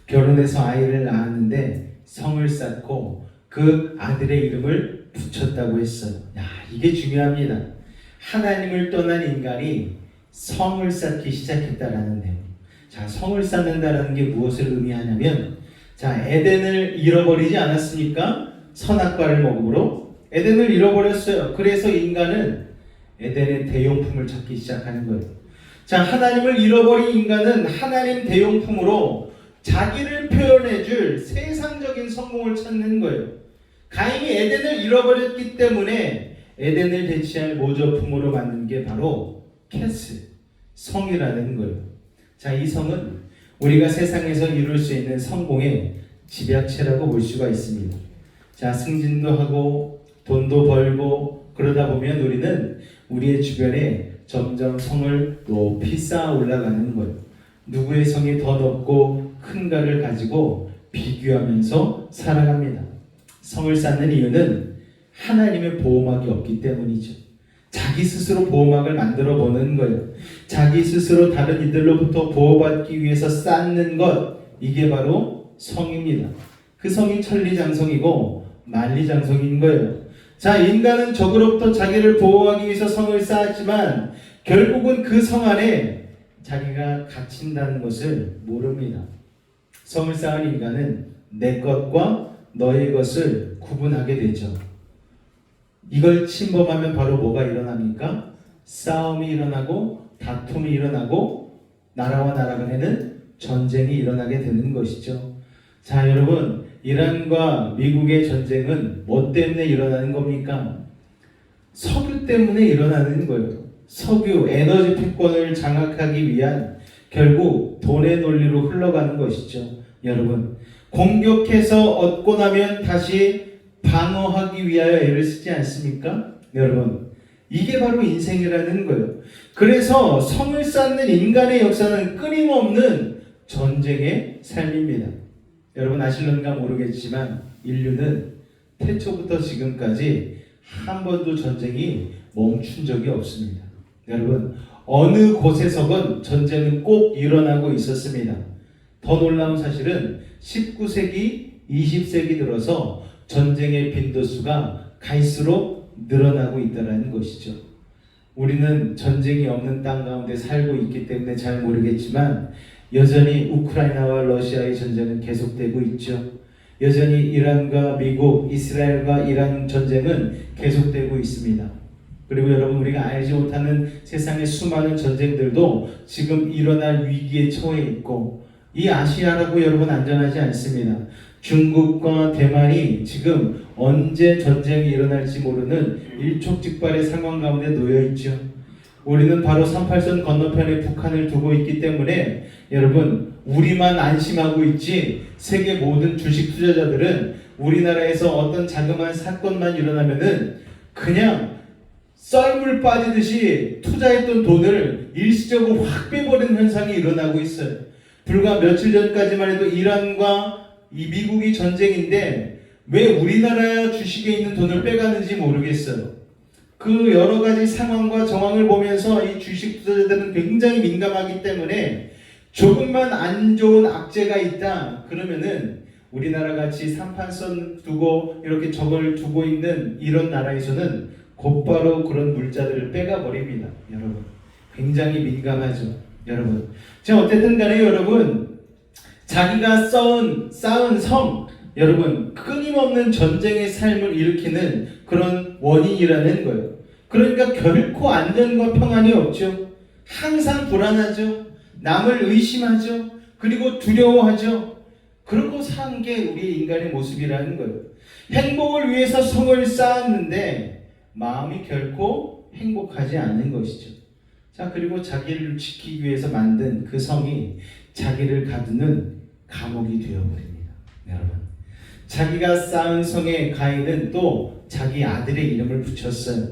결혼해서 아이를 낳았는데 성을 쌓고 그 아들의 이름을 붙였다고 했어요. 야, 이게 중요합니다. 하나님을 떠난 인간이 성을 쌓기 시작했다라는 내용. 자, 성을 쌓는다라는 게 무엇을 의미하냐면, 자, 에덴을 잃어버리지 않았습니까? 선악과를 먹음으로 에덴을 잃어버렸어요. 그래서 인간은 에덴의 대용품을 찾기 시작하는 거예요. 자, 하나님을 잃어버린 인간은 하나님 대용품으로 자기를 표현해줄 세상적인 성공을 찾는 거예요. 가인이 에덴을 잃어버렸기 때문에 에덴을 대체할 모조품으로 만든 게 바로 캐슬, 성이라는 거예요. 자, 이 성은 우리가 세상에서 이룰 수 있는 성공의 집약체라고 볼 수가 있습니다. 자, 승진도 하고 돈도 벌고 그러다 보면 우리는 우리의 주변에 점점 성을 높이 쌓아 올라가는 거예요. 누구의 성이 더 높고 큰가를 가지고 비교하면서 살아갑니다. 성을 쌓는 이유는 하나님의 보호막이 없기 때문이죠. 자기 스스로 보호막을 만들어 보는 거예요. 자기 스스로 다른 이들로부터 보호받기 위해서 쌓는 것, 이게 바로 성입니다. 그 성이 천리장성이고 만리장성인 거예요. 자, 인간은 적으로부터 자기를 보호하기 위해서 성을 쌓았지만 결국은 그 성 안에 자기가 갇힌다는 것을 모릅니다. 성을 쌓은 인간은 내 것과 너의 것을 구분하게 되죠. 이걸 침범하면 바로 뭐가 일어납니까? 싸움이 일어나고 다툼이 일어나고 나라와 나라 간에는 전쟁이 일어나게 되는 것이죠. 자, 여러분, 이란과 미국의 전쟁은 뭐 때문에 일어나는 겁니까? 석유 때문에 일어나는 거예요. 석유, 에너지 패권을 장악하기 위한 결국 돈의 논리로 흘러가는 것이죠. 여러분, 공격해서 얻고 나면 다시 방어하기 위하여 애를 쓰지 않습니까? 여러분, 이게 바로 인생이라는 거예요. 그래서 성을 쌓는 인간의 역사는 끊임없는 전쟁의 삶입니다. 여러분 아실런가 모르겠지만 인류는 태초부터 지금까지 한 번도 전쟁이 멈춘 적이 없습니다. 여러분, 어느 곳에서건 전쟁은 꼭 일어나고 있었습니다. 더 놀라운 사실은 19세기, 20세기 들어서 전쟁의 빈도수가 갈수록 늘어나고 있다는 것이죠. 우리는 전쟁이 없는 땅 가운데 살고 있기 때문에 잘 모르겠지만 여전히 우크라이나와 러시아의 전쟁은 계속되고 있죠. 여전히 이란과 미국, 이스라엘과 이란 전쟁은 계속되고 있습니다. 그리고 여러분, 우리가 알지 못하는 세상의 수많은 전쟁들도 지금 일어날 위기에 처해 있고, 이 아시아라고 여러분 안전하지 않습니다. 중국과 대만이 지금 언제 전쟁이 일어날지 모르는 일촉즉발의 상황 가운데 놓여 있죠. 우리는 바로 38선 건너편에 북한을 두고 있기 때문에 여러분, 우리만 안심하고 있지 세계 모든 주식 투자자들은 우리나라에서 어떤 자그마한 사건만 일어나면은 그냥 썰물 빠지듯이 투자했던 돈을 일시적으로 확 빼버리는 현상이 일어나고 있어요. 불과 며칠 전까지만 해도 이란과 이 미국이 전쟁인데 왜 우리나라 주식에 있는 돈을 빼가는지 모르겠어요. 그 여러 가지 상황과 정황을 보면서 이 주식 투자자들은 굉장히 민감하기 때문에 조금만 안 좋은 악재가 있다 그러면은 우리나라 같이 삼판선 두고 이렇게 적을 두고 있는 이런 나라에서는 곧바로 그런 물자들을 빼가 버립니다. 여러분, 굉장히 민감하죠. 여러분, 자, 어쨌든 간에 여러분, 자기가 쌓은 성, 여러분, 끊임없는 전쟁의 삶을 일으키는 그런 원인이라는 거예요. 그러니까 결코 안전과 평안이 없죠. 항상 불안하죠. 남을 의심하죠. 그리고 두려워하죠. 그러고 사는 게 우리 인간의 모습이라는 거예요. 행복을 위해서 성을 쌓았는데 마음이 결코 행복하지 않는 것이죠. 자, 그리고 자기를 지키기 위해서 만든 그 성이 자기를 가두는 감옥이 되어버립니다. 여러분, 자기가 쌓은 성에 가인은 또 자기 아들의 이름을 붙였어요.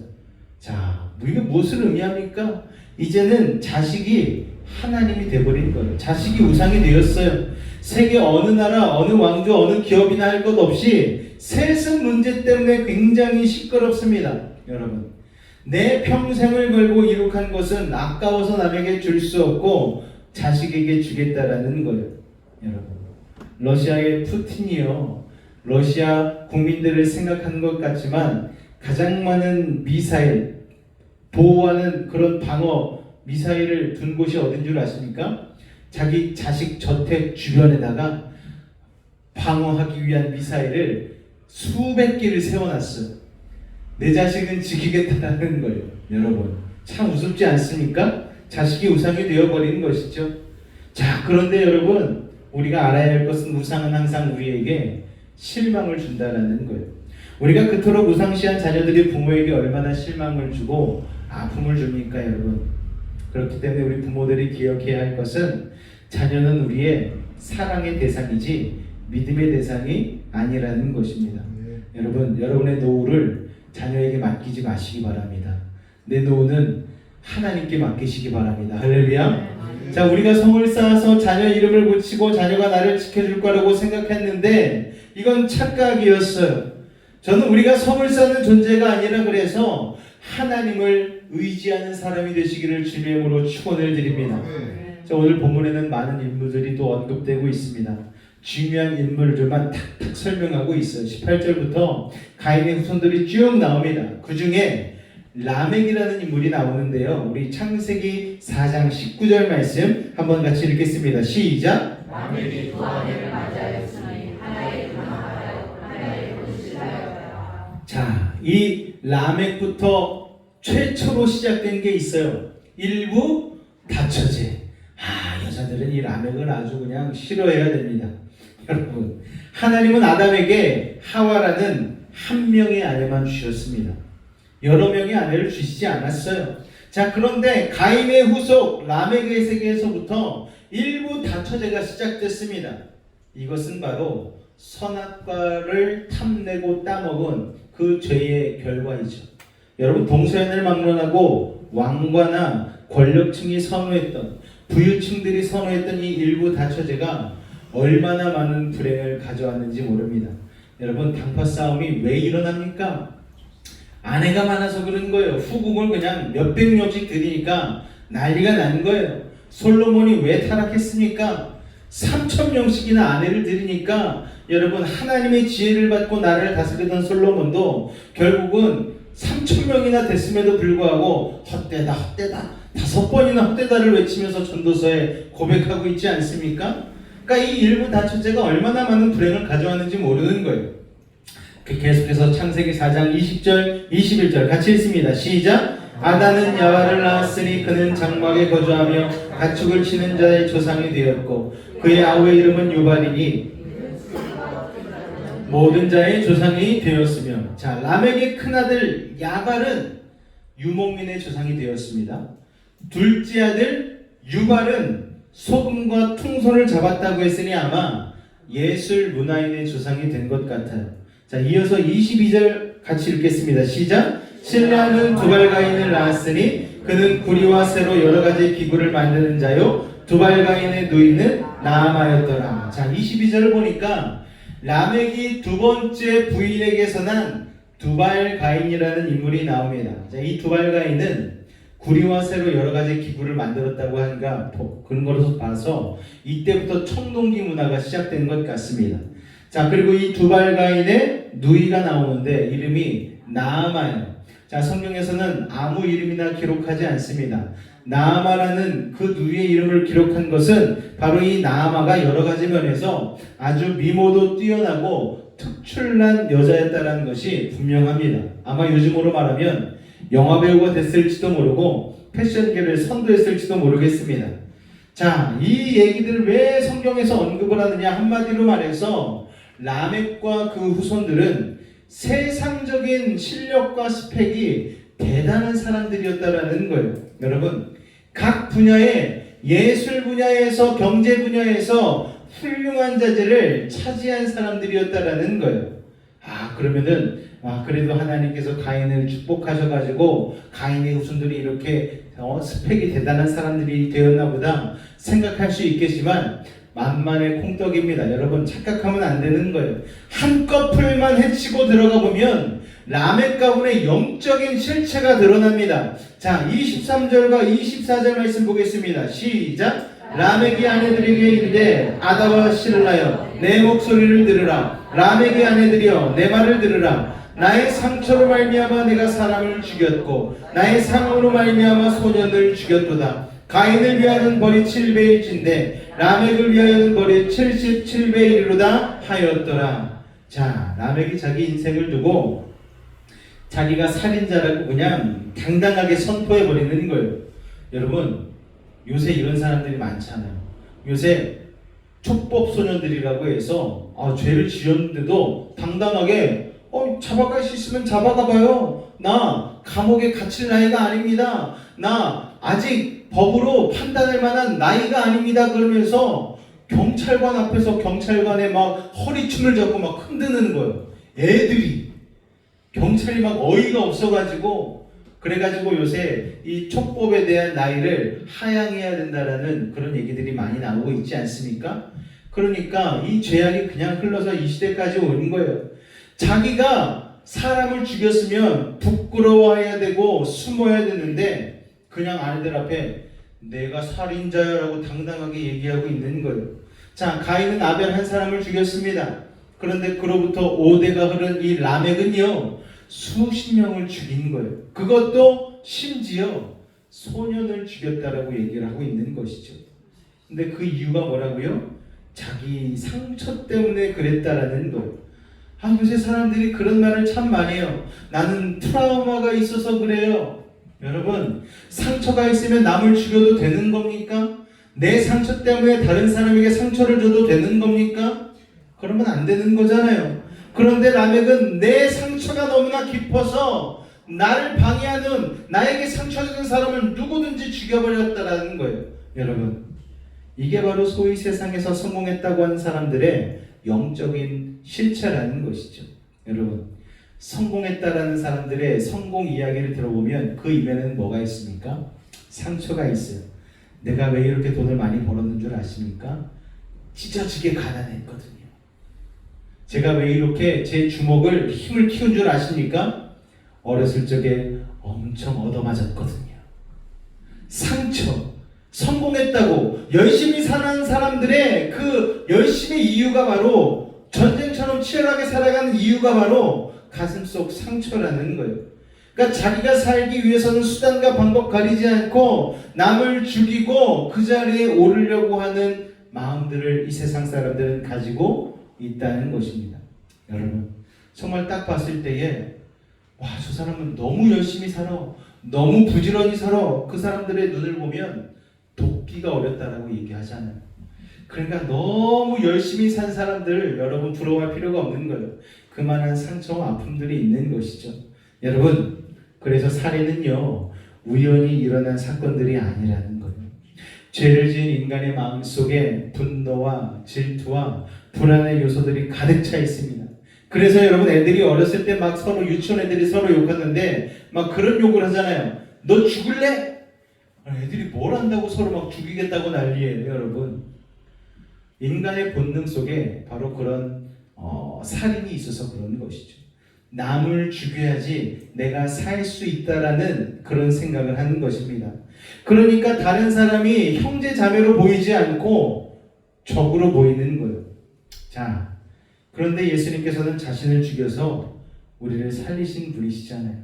자, 이게 무엇을 의미합니까? 이제는 자식이 하나님이 되어버린 거예요. 자식이 우상이 되었어요. 세계 어느 나라, 어느 왕조, 어느 기업이나 할 것 없이 세습 문제 때문에 굉장히 시끄럽습니다. 여러분, 내 평생을 걸고 이룩한 것은 아까워서 남에게 줄 수 없고 자식에게 주겠다라는 거예요. 여러분, 러시아의 푸틴이요, 러시아 국민들을 생각하는 것 같지만 가장 많은 미사일 보호하는 그런 방어 미사일을 둔 곳이 어딘 줄 아십니까? 자기 자식 저택 주변에다가 방어하기 위한 미사일을 수백 개를 세워놨어요. 내 자식은 지키겠다는 거예요. 여러분, 참 우습지 않습니까? 자식이 우상이 되어버리는 것이죠. 자, 그런데 여러분, 우리가 알아야 할 것은 우상은 항상 우리에게 실망을 준다라는 거예요. 우리가 그토록 우상시한 자녀들이 부모에게 얼마나 실망을 주고 아픔을 줍니까, 여러분? 그렇기 때문에 우리 부모들이 기억해야 할 것은 자녀는 우리의 사랑의 대상이지 믿음의 대상이 아니라는 것입니다. 여러분, 여러분의 노후를 자녀에게 맡기지 마시기 바랍니다. 내 노후는 하나님께 맡기시기 바랍니다. 할렐루야. 자, 우리가 성을 쌓아서 자녀 이름을 붙이고 자녀가 나를 지켜줄 거라고 생각했는데 이건 착각이었어요. 저는 우리가 성을 쌓는 존재가 아니라 그래서 하나님을 의지하는 사람이 되시기를 주님의 이름으로 축원을 드립니다. 자, 오늘 본문에는 많은 인물들이 또 언급되고 있습니다. 중요한 인물들만 탁탁 설명하고 있어요. 18절부터 가인의 후손들이 쭉 나옵니다. 그 중에 라멕이라는 인물이 나오는데요. 우리 창세기 4장 19절 말씀 한번 같이 읽겠습니다. 시작. 라멕이 두 아내를 맞이하였으니 하나의 가나하여 하나의 본실하였다. 자, 이 라멕부터 최초로 시작된 게 있어요. 일부 다처제. 여자들은 이 라멕을 아주 그냥 싫어해야 됩니다. 여러분, 하나님은 아담에게 하와라는 한 명의 아내만 주셨습니다. 여러 명의 아내를 주시지 않았어요. 자, 그런데 가인의 후속 라멕의 세계에서부터 일부 다처제가 시작됐습니다. 이것은 바로 선악과를 탐내고 따먹은 그 죄의 결과이죠. 여러분, 동서연을 막론하고 왕과나 권력층이 선호했던, 부유층들이 선호했던 이 일부 다처제가 얼마나 많은 불행을 가져왔는지 모릅니다. 여러분, 당파 싸움이 왜 일어납니까? 아내가 많아서 그런 거예요. 후궁을 그냥 몇백 명씩 들이니까 난리가 난 거예요. 솔로몬이 왜 타락했습니까? 3,000명씩이나 아내를 들이니까 여러분, 하나님의 지혜를 받고 나라를 다스리던 솔로몬도 결국은 3,000명이나 됐음에도 불구하고 헛되다 헛되다 5번이나 헛되다를 외치면서 전도서에 고백하고 있지 않습니까? 그러니까 이 일부 다처제가 얼마나 많은 불행을 가져왔는지 모르는 거예요. 계속해서 창세기 4장 20절 21절 같이 읽습니다. 시작. 아다는 야와를 낳았으니 그는 장막에 거주하며 가축을 치는 자의 조상이 되었고 그의 아우의 이름은 유발이니 모든 자의 조상이 되었으며. 자, 라멕의 큰아들 야발은 유목민의 조상이 되었습니다. 둘째 아들 유발은 소금과 퉁소를 잡았다고 했으니 아마 예술 문화인의 조상이 된 것 같아요. 자, 이어서 22절 같이 읽겠습니다. 시작. 신레아는 두발가인을 낳았으니 그는 구리와 쇠로 여러 가지 기구를 만드는 자요 두발가인의 누이는 나아마였더라. 자, 22절을 보니까 라멕이 두 번째 부인에게서 난 두발가인이라는 인물이 나옵니다. 자, 이 두발가인은 구리와 쇠로 여러 가지 기구를 만들었다고 하니까 그런 것으로 봐서 이때부터 청동기 문화가 시작된 것 같습니다. 자, 그리고 이 두발가인의 누이가 나오는데 이름이 나아마예요. 자, 성경에서는 아무 이름이나 기록하지 않습니다. 나아마라는 그 누이의 이름을 기록한 것은 바로 이 나아마가 여러 가지 면에서 아주 미모도 뛰어나고 특출난 여자였다는 것이 분명합니다. 아마 요즘으로 말하면 영화배우가 됐을지도 모르고 패션계를 선도했을지도 모르겠습니다. 자, 이 얘기들을 왜 성경에서 언급을 하느냐? 한마디로 말해서 라멕과 그 후손들은 세상적인 실력과 스펙이 대단한 사람들이었다라는 거예요. 여러분, 각 분야에 예술 분야에서 경제 분야에서 훌륭한 자질을 차지한 사람들이었다라는 거예요. 그러면은 그래도 하나님께서 가인을 축복하셔가지고 가인의 후손들이 이렇게 스펙이 대단한 사람들이 되었나 보다 생각할 수 있겠지만 만만의 콩떡입니다. 여러분 착각하면 안 되는 거예요. 한꺼풀만 헤치고 들어가 보면 라멕 가문의 영적인 실체가 드러납니다. 자, 23절과 24절 말씀 보겠습니다. 시작. 라멕이 아내들에게 이르되 아다와 실라여 내 목소리를 들으라. 라멕의 아내들이여 내 말을 들으라. 나의 상처로 말미암아 내가 사람을 죽였고 나의 상으로 말미암아 소년을 죽였도다. 가인을 위하여는 벌이 7배일진데 라멕을 위하여는 벌이 77배이로다 하였더라. 자, 라멕이 자기 인생을 두고 자기가 살인자라고 그냥 당당하게 선포해버리는 거예요. 여러분 요새 이런 사람들이 많잖아요. 요새 촉법소년들이라고 해서 죄를 지었는데도 당당하게 잡아갈 수 있으면 잡아가봐요. 나 감옥에 갇힐 나이가 아닙니다. 나 아직 법으로 판단할 만한 나이가 아닙니다. 그러면서 경찰관 앞에서 경찰관에 막 허리춤을 잡고 막 흔드는 거예요. 애들이 경찰이 막 어이가 없어가지고 그래가지고 요새 이 촉법에 대한 나이를 하향해야 된다라는 그런 얘기들이 많이 나오고 있지 않습니까? 그러니까 이 죄악이 그냥 흘러서 이 시대까지 온 거예요. 자기가 사람을 죽였으면 부끄러워해야 되고 숨어야 되는데 그냥 아내들 앞에 내가 살인자야라고 당당하게 얘기하고 있는 거예요. 자, 가인은 아벨 한 사람을 죽였습니다. 그런데 그로부터 5대가 흐른 이 라멕은요 수십 명을 죽인 거예요. 그것도 심지어 소년을 죽였다라고 얘기를 하고 있는 것이죠. 근데 그 이유가 뭐라고요? 자기 상처 때문에 그랬다라는 거예요. 요새 사람들이 그런 말을 참 많이 해요. 나는 트라우마가 있어서 그래요. 여러분, 상처가 있으면 남을 죽여도 되는 겁니까? 내 상처 때문에 다른 사람에게 상처를 줘도 되는 겁니까? 그러면 안 되는 거잖아요. 그런데 라멕은 내 상처가 너무나 깊어서 나를 방해하는 나에게 상처 주는 사람을 누구든지 죽여버렸다라는 거예요. 여러분, 이게 바로 소위 세상에서 성공했다고 하는 사람들의 영적인 실체라는 것이죠. 여러분, 성공했다라는 사람들의 성공 이야기를 들어보면 그 입에는 뭐가 있습니까? 상처가 있어요. 내가 왜 이렇게 돈을 많이 벌었는 줄 아십니까? 찢어지게 가난했거든요. 제가 왜 이렇게 제 주먹을 힘을 키운 줄 아십니까? 어렸을 적에 엄청 얻어맞았거든요. 상처, 성공했다고 열심히 사는 사람들의 그 열심의 이유가 바로 전쟁처럼 치열하게 살아가는 이유가 바로 가슴속 상처라는 거예요. 그러니까 자기가 살기 위해서는 수단과 방법 가리지 않고 남을 죽이고 그 자리에 오르려고 하는 마음들을 이 세상 사람들은 가지고 있다는 것입니다. 여러분, 정말 딱 봤을 때에 저 사람은 너무 열심히 살아, 너무 부지런히 살아. 그 사람들의 눈을 보면 돕기가 어렵다라고 얘기하잖아요. 그러니까 너무 열심히 산 사람들 여러분 부러워할 필요가 없는 거예요. 그만한 상처와 아픔들이 있는 것이죠. 여러분, 그래서 살인은요 우연히 일어난 사건들이 아니라는 거예요. 죄를 지은 인간의 마음속에 분노와 질투와 불안의 요소들이 가득 차 있습니다. 그래서 여러분, 애들이 어렸을 때 막 서로 유치원 애들이 서로 욕하는데 막 그런 욕을 하잖아요. 너 죽을래? 애들이 뭘 한다고 서로 막 죽이겠다고 난리예요. 여러분, 인간의 본능 속에 바로 그런 살인이 있어서 그런 것이죠. 남을 죽여야지 내가 살 수 있다라는 그런 생각을 하는 것입니다. 그러니까 다른 사람이 형제 자매로 보이지 않고 적으로 보이는 거예요. 자, 그런데 예수님께서는 자신을 죽여서 우리를 살리신 분이시잖아요.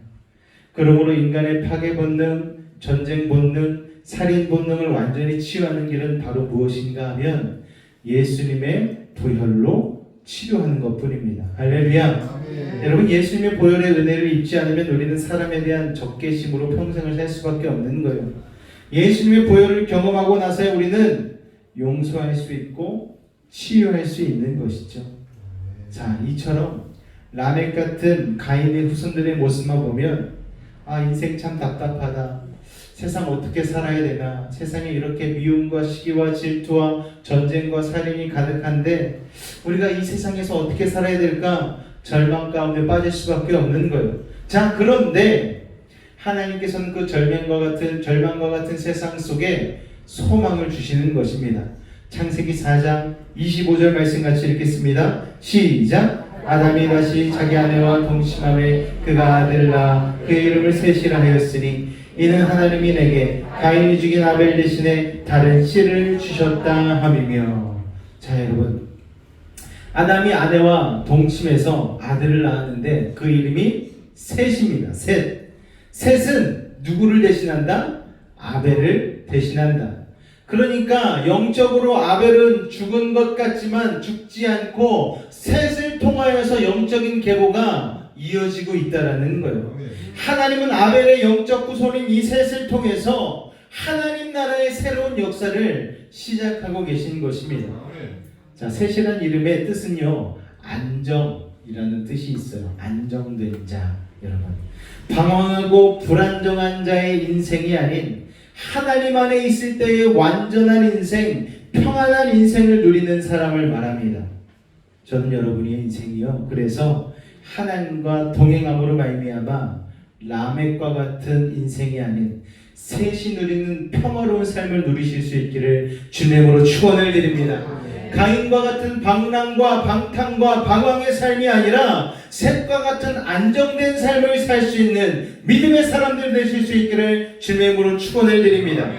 그러므로 인간의 파괴 본능, 전쟁 본능, 살인 본능을 완전히 치유하는 길은 바로 무엇인가 하면 예수님의 보혈로 치료하는 것뿐입니다. 할렐루야. 여러분, 예수님의 보혈의 은혜를 입지 않으면 우리는 사람에 대한 적개심으로 평생을 살 수밖에 없는 거예요. 예수님의 보혈을 경험하고 나서야 우리는 용서할 수 있고 치유할 수 있는 것이죠. 자, 이처럼 라멕 같은 가인의 후손들의 모습만 보면 인생 참 답답하다. 세상 어떻게 살아야 되나? 세상에 이렇게 미움과 시기와 질투와 전쟁과 살인이 가득한데 우리가 이 세상에서 어떻게 살아야 될까? 절망 가운데 빠질 수밖에 없는 거예요. 자, 그런데 하나님께서는 그 절망과 같은 세상 속에 소망을 주시는 것입니다. 창세기 4장 25절 말씀 같이 읽겠습니다. 시작. 아담이 다시 자기 아내와 동침함에 그가 아들을 낳아 그의 이름을 셋이라 하였으니 이는 하나님이 내게 가인이 죽인 아벨 대신에 다른 씨를 주셨다 함이며. 자, 여러분, 아담이 아내와 동침해서 아들을 낳았는데 그 이름이 셋입니다. 셋은 누구를 대신한다? 아벨을 대신한다. 그러니까 영적으로 아벨은 죽은 것 같지만 죽지 않고 셋을 통하여서 영적인 계보가 이어지고 있다라는 거예요. 하나님은 아벨의 영적 후손인 이 셋을 통해서 하나님 나라의 새로운 역사를 시작하고 계신 것입니다. 자, 셋이라는 이름의 뜻은요, 안정이라는 뜻이 있어요. 안정된 자. 여러분, 방황하고 불안정한 자의 인생이 아닌 하나님 안에 있을 때의 완전한 인생, 평안한 인생을 누리는 사람을 말합니다. 저는 여러분의 인생이요, 그래서 하나님과 동행함으로 말미암아 라멕과 같은 인생이 아닌 셋이 누리는 평화로운 삶을 누리실 수 있기를 주님으로 축원을 드립니다. 가인과 같은 방랑과 방탕과 방황의 삶이 아니라 셋과 같은 안정된 삶을 살 수 있는 믿음의 사람들 되실 수 있기를 주님의 이름으로 축원을 드립니다.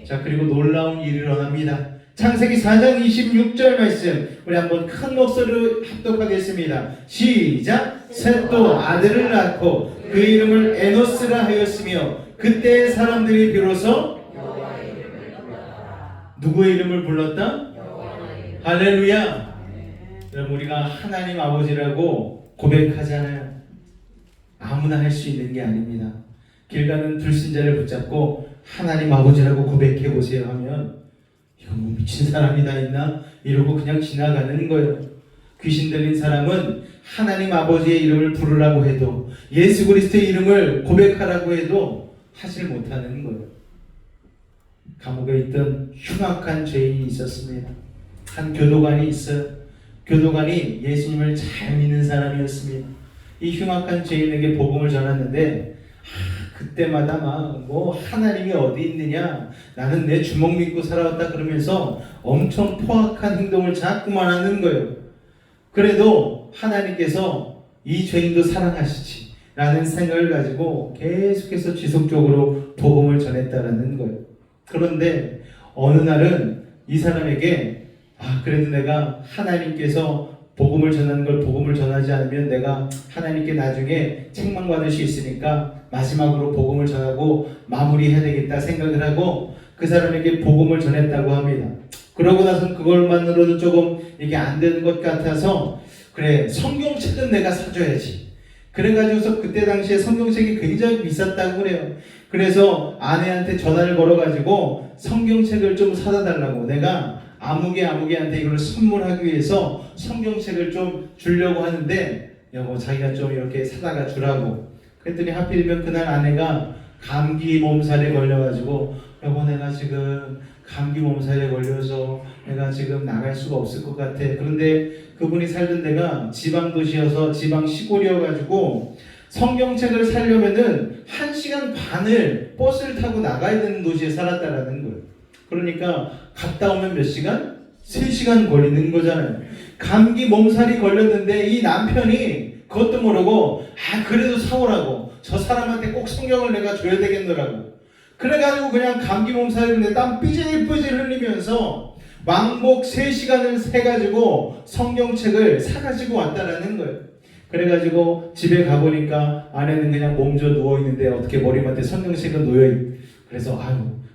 자, 그리고 놀라운 일이 일어납니다. 창세기 4장 26절 말씀 우리 한번 큰 목소리로 합독하겠습니다. 시작. 셋도 아들을 낳고 그 이름을 에노스라 하였으며 그때의 사람들이 비로소 누구의 이름을 불렀다? 할렐루야. 여러분, 우리가 하나님 아버지라고 고백하잖아요. 아무나 할 수 있는 게 아닙니다. 길 가는 불신자를 붙잡고 하나님 아버지라고 고백해 보세요 하면 이거 뭐 미친 사람이 다 있나? 이러고 그냥 지나가는 거예요. 귀신 들린 사람은 하나님 아버지의 이름을 부르라고 해도, 예수 그리스도의 이름을 고백하라고 해도 하질 못하는 거예요. 감옥에 있던 흉악한 죄인이 있었습니다. 한 교도관이 있어요. 교도관이 예수님을 잘 믿는 사람이었습니다. 이 흉악한 죄인에게 복음을 전했는데 그때마다 막 뭐 하나님이 어디 있느냐, 나는 내 주먹 믿고 살아왔다 그러면서 엄청 포악한 행동을 자꾸만 하는 거예요. 그래도 하나님께서 이 죄인도 사랑하시지 라는 생각을 가지고 계속해서 지속적으로 복음을 전했다라는 거예요. 그런데 어느 날은 이 사람에게 그래도 내가 하나님께서 복음을 전하는 걸 복음을 전하지 않으면 내가 하나님께 나중에 책망받을 수 있으니까 마지막으로 복음을 전하고 마무리해야 되겠다 생각을 하고 그 사람에게 복음을 전했다고 합니다. 그러고 나서 그걸만으로도 조금 이게 안 되는 것 같아서 그래, 성경책은 내가 사줘야지. 그래가지고서 그때 당시에 성경책이 굉장히 비쌌다고 그래요. 그래서 아내한테 전화를 걸어가지고 성경책을 좀 사다 달라고, 내가 아무개한테 이걸 선물하기 위해서 성경책을 좀 주려고 하는데 여보 자기가 좀 이렇게 사다가 주라고. 그랬더니 하필이면 그날 아내가 감기 몸살에 걸려가지고 여보 내가 지금 감기 몸살에 걸려서 내가 지금 나갈 수가 없을 것 같아. 그런데 그분이 살던 데가 지방 도시여서 지방 시골이어가지고 성경책을 사려면은 1시간 반을 버스를 타고 나가야 되는 도시에 살았다라는 거예요. 그러니까 갔다 오면 몇 시간? 3시간 걸리는 거잖아요. 감기 몸살이 걸렸는데 이 남편이 그것도 모르고 그래도 사오라고, 저 사람한테 꼭 성경을 내가 줘야 되겠노라고. 그래가지고 그냥 감기 몸살인데 땀 삐질삐질 흘리면서 왕복 3시간을 세가지고 성경책을 사가지고 왔다라는 거예요. 그래가지고 집에 가보니까 아내는 그냥 몸져 누워있는데 어떻게 머리맡에 성경책은 놓여있고, 그래서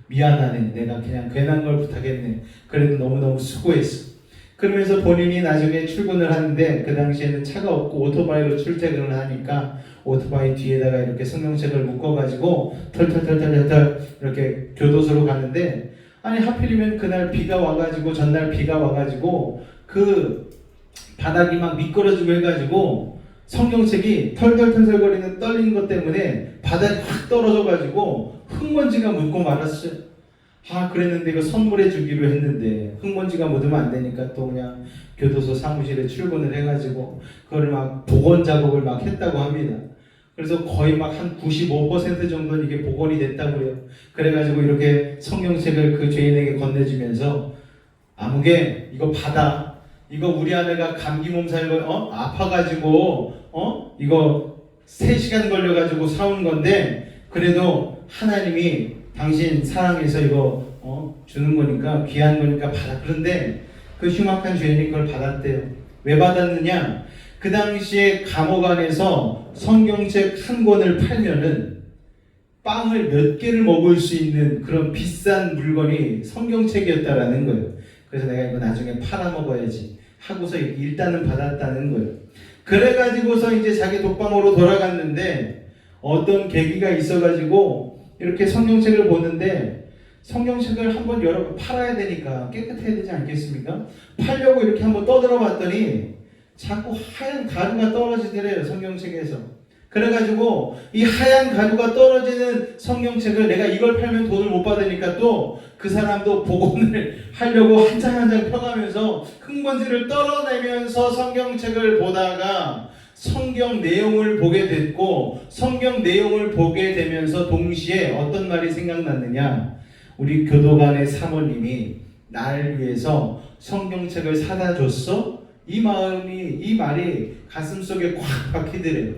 미안하네, 내가 그냥 괜한 걸 부탁했네, 그래도 너무너무 수고했어. 그러면서 본인이 나중에 출근을 하는데 그 당시에는 차가 없고 오토바이로 출퇴근을 하니까 오토바이 뒤에다가 이렇게 성경책을 묶어가지고 털털털털털 이렇게 교도소로 가는데, 아니 하필이면 그날 비가 와가지고 전날 비가 와가지고 그 바닥이 막 미끄러지고 해가지고 성경책이 털털털털 거리는 떨린 것 때문에 바닥이 확 떨어져가지고 흙먼지가 묻고 말았어요. 그랬는데 이거 선물해 주기로 했는데 흙먼지가 묻으면 안 되니까 또 그냥 교도소 사무실에 출근을 해가지고 그걸 막 복원 작업을 막 했다고 합니다. 그래서 거의 막 한 95% 정도는 이게 복원이 됐다고요. 그래가지고 이렇게 성경책을 그 죄인에게 건네주면서 아무개 이거 받아. 이거 우리 아내가 감기 몸살 아파가지고 이거 3시간 걸려가지고 사온 건데 그래도 하나님이 당신 사랑해서 이거 주는 거니까 귀한 거니까 받아. 그런데 그 흉악한 죄인이 그걸 받았대요. 왜 받았느냐? 그 당시에 감옥 안에서 성경책 한 권을 팔면은 빵을 몇 개를 먹을 수 있는 그런 비싼 물건이 성경책이었다라는 거예요. 그래서 내가 이거 나중에 팔아먹어야지 하고서 일단은 받았다는 거예요. 그래가지고서 이제 자기 독방으로 돌아갔는데 어떤 계기가 있어가지고 이렇게 성경책을 보는데 성경책을 한번 팔아야 되니까 깨끗해야 되지 않겠습니까? 팔려고 이렇게 한번 떠들어 봤더니 자꾸 하얀 가루가 떨어지더래요, 성경책에서. 그래가지고 이 하얀 가루가 떨어지는 성경책을 내가 이걸 팔면 돈을 못 받으니까 또 그 사람도 복원을 하려고 한 장 한 장 펴가면서 흙먼지를 떨어내면서 성경책을 보다가 성경 내용을 보게 됐고, 성경 내용을 보게 되면서 동시에 어떤 말이 생각났느냐? 우리 교도관의 사모님이 나를 위해서 성경책을 사다 줬어? 이 말이 가슴속에 꽉 박히더래요.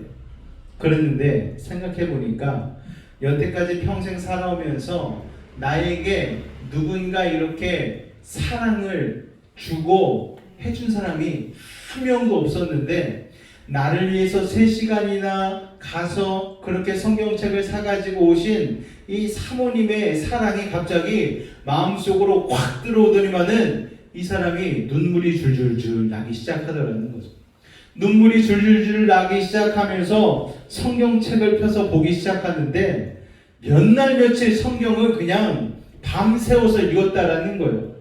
그랬는데 생각해 보니까 여태까지 평생 살아오면서 나에게 누군가 이렇게 사랑을 주고 해준 사람이 한 명도 없었는데 나를 위해서 3시간이나 가서 그렇게 성경책을 사가지고 오신 이 사모님의 사랑이 갑자기 마음속으로 확 들어오더니만은 이 사람이 눈물이 줄줄줄 나기 시작하더라는 거죠. 눈물이 줄줄줄 나기 시작하면서 성경책을 펴서 보기 시작하는데 몇 날 며칠 성경을 그냥 밤새워서 읽었다라는 거예요.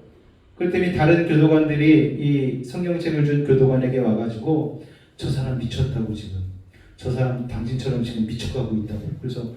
그랬더니 다른 교도관들이 이 성경책을 준 교도관에게 와가지고 저 사람 미쳤다고 지금, 저 사람 당신처럼 지금 미쳐가고 있다고. 그래서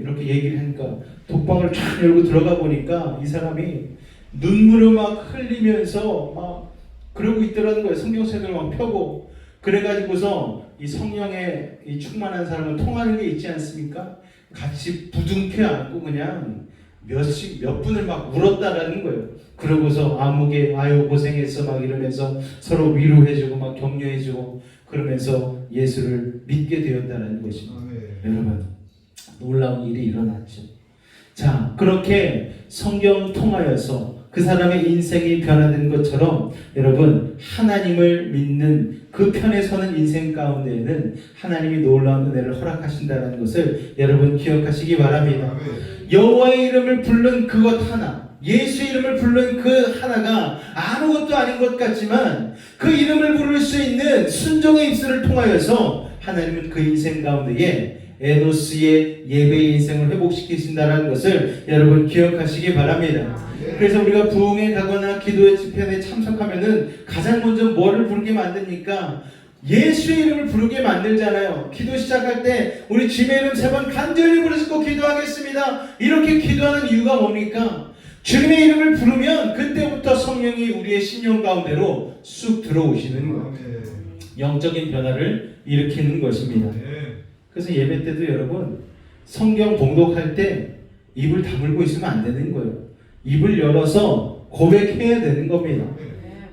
이렇게 얘기를 하니까 독방을 쫙 열고 들어가 보니까 이 사람이 눈물을 막 흘리면서 막 그러고 있더라는 거예요. 성경책을 막 펴고. 그래가지고서 이 성령에 이 충만한 사람은 통하는 게 있지 않습니까? 같이 부둥켜 안고 그냥 몇 분을 막 울었다라는 거예요. 그러고서 아무개 아유 고생했어 막 이러면서 서로 위로해주고 막 격려해주고 그러면서 예수를 믿게 되었다는 것입니다. 여러분, 놀라운 일이 일어났죠. 자, 그렇게 성경 통하여서 그 사람의 인생이 변화된 것처럼 여러분, 하나님을 믿는 그 편에 서는 인생 가운데에는 하나님이 놀라운 은혜를 허락하신다는 것을 여러분 기억하시기 바랍니다. 여호와의 이름을 부른 그것 하나, 예수의 이름을 부른 그 하나가 아무것도 아닌 것 같지만 그 이름을 부를 수 있는 순종의 입술을 통하여서 하나님은 그 인생 가운데에 에노스의 예배의 인생을 회복시키신다는 것을 여러분 기억하시기 바랍니다. 그래서 우리가 부흥에 가거나 기도의 집회에 참석하면은 가장 먼저 뭐를 부르게 만듭니까? 예수의 이름을 부르게 만들잖아요. 기도 시작할 때 우리 주님의 이름 3번 간절히 부르시고 기도하겠습니다. 이렇게 기도하는 이유가 뭡니까? 주님의 이름을 부르면 그때부터 성령이 우리의 심령 가운데로 쑥 들어오시는 거예요. 영적인 변화를 일으키는 것입니다. 그래서 예배 때도 여러분 성경 봉독할 때 입을 다물고 있으면 안 되는 거예요. 입을 열어서 고백해야 되는 겁니다.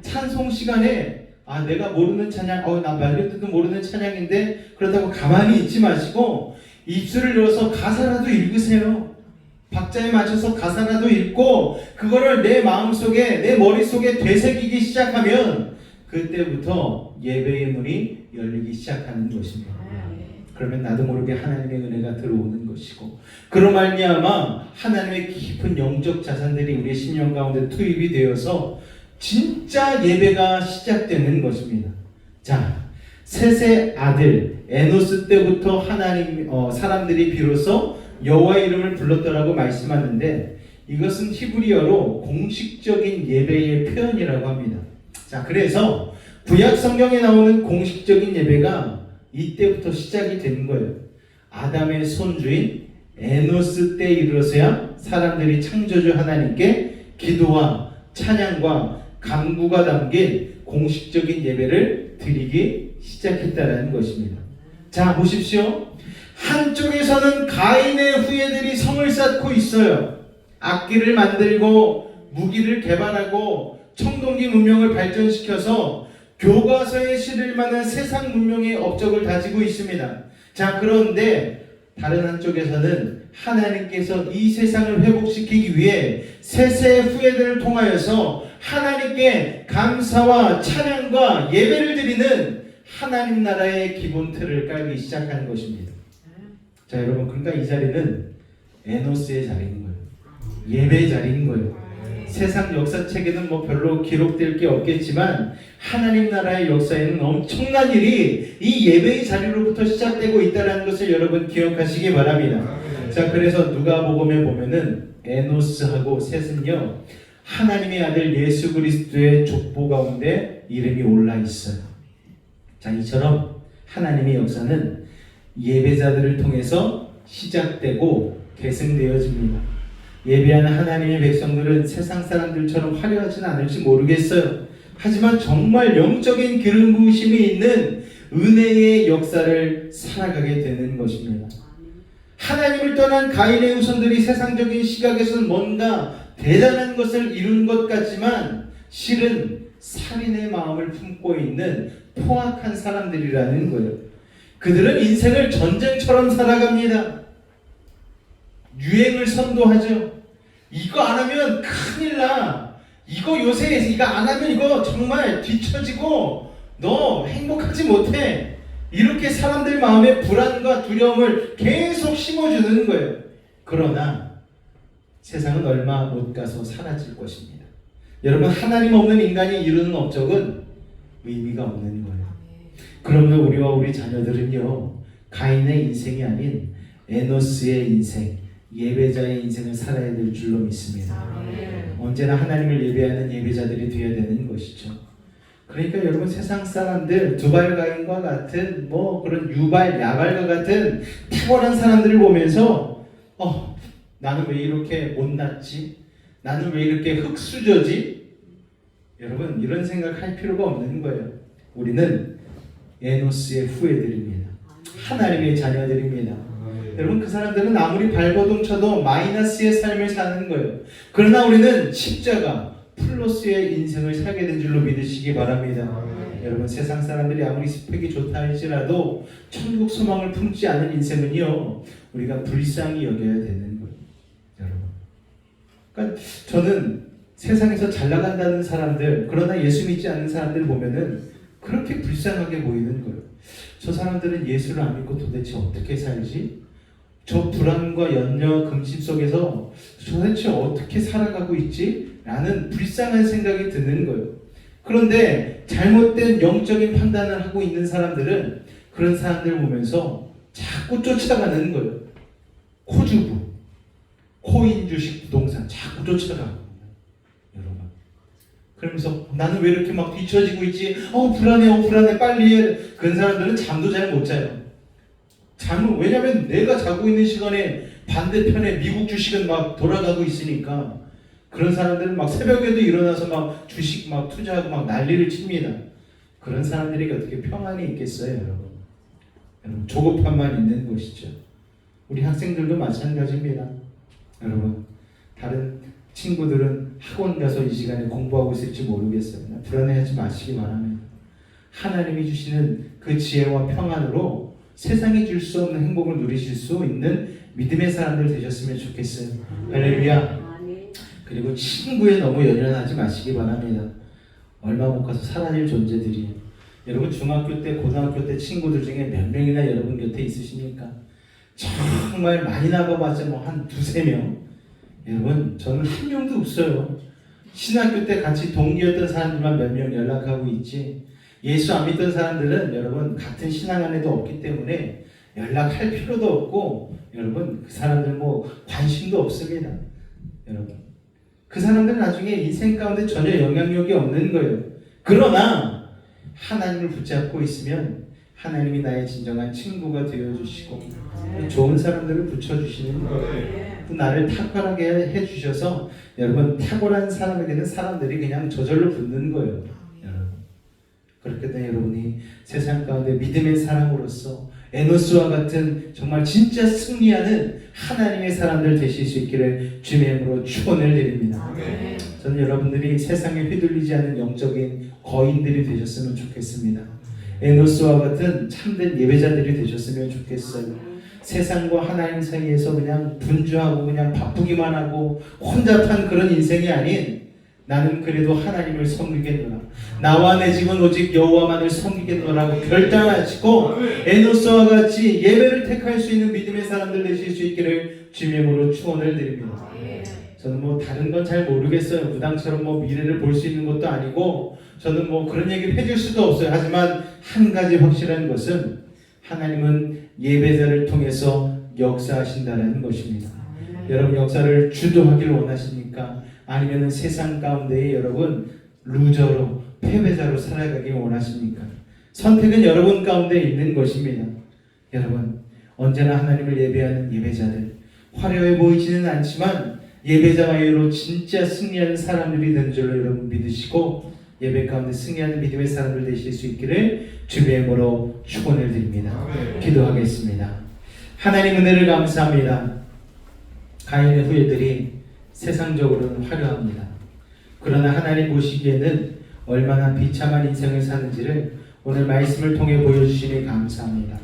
찬송 시간에 내가 모르는 찬양, 나 말할 때도 모르는 찬양인데 그렇다고 가만히 있지 마시고 입술을 열어서 가사라도 읽으세요. 박자에 맞춰서 가사라도 읽고 그거를 내 마음속에, 내 머릿속에 되새기기 시작하면 그때부터 예배의 문이 열리기 시작하는 것입니다. 그러면 나도 모르게 하나님의 은혜가 들어오는 것이고, 그로 말미암아 하나님의 깊은 영적 자산들이 우리의 심령 가운데 투입이 되어서 진짜 예배가 시작되는 것입니다. 자, 셋의 아들 에노스 때부터 하나님 사람들이 비로소 여호와의 이름을 불렀더라고 말씀하는데 이것은 히브리어로 공식적인 예배의 표현이라고 합니다. 자, 그래서 구약 성경에 나오는 공식적인 예배가 이때부터 시작이 되는 거예요. 아담의 손주인 에노스 때에 이르러서야 사람들이 창조주 하나님께 기도와 찬양과 간구가 담긴 공식적인 예배를 드리기 시작했다는 것입니다. 자, 보십시오. 한쪽에서는 가인의 후예들이 성을 쌓고 있어요. 악기를 만들고 무기를 개발하고 청동기 문명을 발전시켜서 교과서에 실을 만한 세상 문명의 업적을 다지고 있습니다. 자, 그런데 다른 한쪽에서는 하나님께서 이 세상을 회복시키기 위해 세세의 후예들을 통하여서 하나님께 감사와 찬양과 예배를 드리는 하나님 나라의 기본 틀을 깔기 시작한 것입니다. 자, 여러분, 그러니까 이 자리는 에노스의 자리인 거예요. 예배의 자리인 거예요. 세상 역사책에는 뭐 별로 기록될 게 없겠지만 하나님 나라의 역사에는 엄청난 일이 이 예배의 자리로부터 시작되고 있다는 것을 여러분 기억하시기 바랍니다. 자, 그래서 누가복음에 보면은 에노스하고 셋은요, 하나님의 아들 예수 그리스도의 족보 가운데 이름이 올라 있어요. 자, 이처럼 하나님의 역사는 예배자들을 통해서 시작되고 계승되어집니다. 예배하는 하나님의 백성들은 세상 사람들처럼 화려하지는 않을지 모르겠어요. 하지만 정말 영적인 기름 부으심이 있는 은혜의 역사를 살아가게 되는 것입니다. 하나님을 떠난 가인의 후손들이 세상적인 시각에서는 뭔가 대단한 것을 이룬 것 같지만 실은 살인의 마음을 품고 있는 포악한 사람들이라는 거예요. 그들은 인생을 전쟁처럼 살아갑니다. 유행을 선도하죠. 이거 안 하면 큰일 나. 이거 요새 이거 안 하면 이거 정말 뒤처지고 너 행복하지 못해. 이렇게 사람들 마음에 불안과 두려움을 계속 심어주는 거예요. 그러나 세상은 얼마 못 가서 사라질 것입니다. 여러분, 하나님 없는 인간이 이루는 업적은 의미가 없는 거예요. 그러면 우리와 우리 자녀들은요, 가인의 인생이 아닌 에노스의 인생, 예배자의 인생을 살아야 될 줄로 믿습니다. 언제나 하나님을 예배하는 예배자들이 되어야 되는 것이죠. 그러니까 여러분, 세상 사람들 두발 가인과 같은 뭐 그런 유발 야발과 같은 탁월한 사람들을 보면서 나는 왜 이렇게 못났지? 나는 왜 이렇게 흙수저지? 여러분, 이런 생각할 필요가 없는 거예요. 우리는 에노스의 후예들입니다. 하나님의 자녀들입니다. 여러분, 그 사람들은 아무리 발버둥 쳐도 마이너스의 삶을 사는 거예요. 그러나 우리는 십자가 플러스의 인생을 살게 된 줄로 믿으시기 바랍니다. 여러분, 세상 사람들이 아무리 스펙이 좋다 할지라도 천국 소망을 품지 않은 인생은요, 우리가 불쌍히 여겨야 되는 거예요. 여러분, 그러니까 저는 세상에서 잘 나간다는 사람들, 그러나 예수 믿지 않는 사람들 보면은 그렇게 불쌍하게 보이는 거예요. 저 사람들은 예수를 안 믿고 도대체 어떻게 살지? 저 불안과 염려, 근심 속에서 도대체 어떻게 살아가고 있지? 라는 불쌍한 생각이 드는 거예요. 그런데 잘못된 영적인 판단을 하고 있는 사람들은 그런 사람들 보면서 자꾸 쫓아가는 거예요. 코주부, 코인 주식 부동산 자꾸 쫓아가고 여러분. 그러면서 나는 왜 이렇게 막 뒤처지고 있지? 불안해, 빨리 해. 그런 사람들은 잠도 잘 못 자요. 왜냐면 내가 자고 있는 시간에 반대편에 미국 주식은 막 돌아가고 있으니까 그런 사람들은 막 새벽에도 일어나서 막 주식 막 투자하고 막 난리를 칩니다. 그런 사람들이 어떻게 평안이 있겠어요, 여러분? 여러분, 조급함만 있는 것이죠. 우리 학생들도 마찬가지입니다. 여러분, 다른 친구들은 학원 가서 이 시간에 공부하고 있을지 모르겠어요. 불안해하지 마시기 바랍니다. 하나님이 주시는 그 지혜와 평안으로 세상이 줄 수 없는 행복을 누리실 수 있는 믿음의 사람들 되셨으면 좋겠어요. 할렐루야. 그리고 친구에 너무 연연하지 마시기 바랍니다. 얼마 못 가서 사라질 존재들이에요. 여러분, 중학교 때, 고등학교 때 친구들 중에 몇 명이나 여러분 곁에 있으십니까? 정말 많이 나가봤자 뭐 한 두세 명. 여러분, 저는 한 명도 없어요. 신학교 때 같이 동기였던 사람들만 몇 명 연락하고 있지. 예수 안 믿던 사람들은 여러분 같은 신앙 안에도 없기 때문에 연락할 필요도 없고, 여러분 그 사람들 뭐 관심도 없습니다. 여러분, 그 사람들은 나중에 인생 가운데 전혀 영향력이 없는 거예요. 그러나 하나님을 붙잡고 있으면 하나님이 나의 진정한 친구가 되어주시고 좋은 사람들을 붙여주시는 거예요. 또 나를 탁월하게 해주셔서 여러분 탁월한 사람이 되는 사람들이 그냥 저절로 붙는 거예요. 여러분 그렇게 된 여러분이 세상 가운데 믿음의 사람으로서 에노스와 같은 정말 진짜 승리하는 하나님의 사람들 되실 수 있기를 주님의 이름으로 축원을 드립니다. 저는 여러분들이 세상에 휘둘리지 않는 영적인 거인들이 되셨으면 좋겠습니다. 에노스와 같은 참된 예배자들이 되셨으면 좋겠어요. 세상과 하나님 사이에서 그냥 분주하고 그냥 바쁘기만 하고 혼잡한 그런 인생이 아닌 나는 그래도 하나님을 섬기겠노라. 나와 내 집은 오직 여호와만을 섬기겠노라고 결단하시고 에노스와 같이 예배를 택할 수 있는 믿음의 사람들 되실 수 있기를 주님의 이름으로 축원을 드립니다. 저는 뭐 다른 건 잘 모르겠어요. 무당처럼 뭐 미래를 볼 수 있는 것도 아니고 저는 뭐 그런 얘기를 해줄 수도 없어요. 하지만 한 가지 확실한 것은 하나님은 예배자를 통해서 역사하신다는 것입니다. 여러분 역사를 주도하기를 원하십니까? 아니면 세상 가운데에 여러분 루저로 패배자로 살아가길 원하십니까? 선택은 여러분 가운데 있는 것입니다. 여러분 언제나 하나님을 예배하는 예배자들 화려해 보이지는 않지만 예배자와 예로 진짜 승리하는 사람들이 된 줄로 여러분 믿으시고 예배 가운데 승리하는 믿음의 사람들 되실 수 있기를 주님의 이름으로 축원을 드립니다. 기도하겠습니다. 하나님 은혜를 감사합니다. 가인의 후예들이 세상적으로는 화려합니다. 그러나 하나님 보시기에는 얼마나 비참한 인생을 사는지를 오늘 말씀을 통해 보여주시니 감사합니다.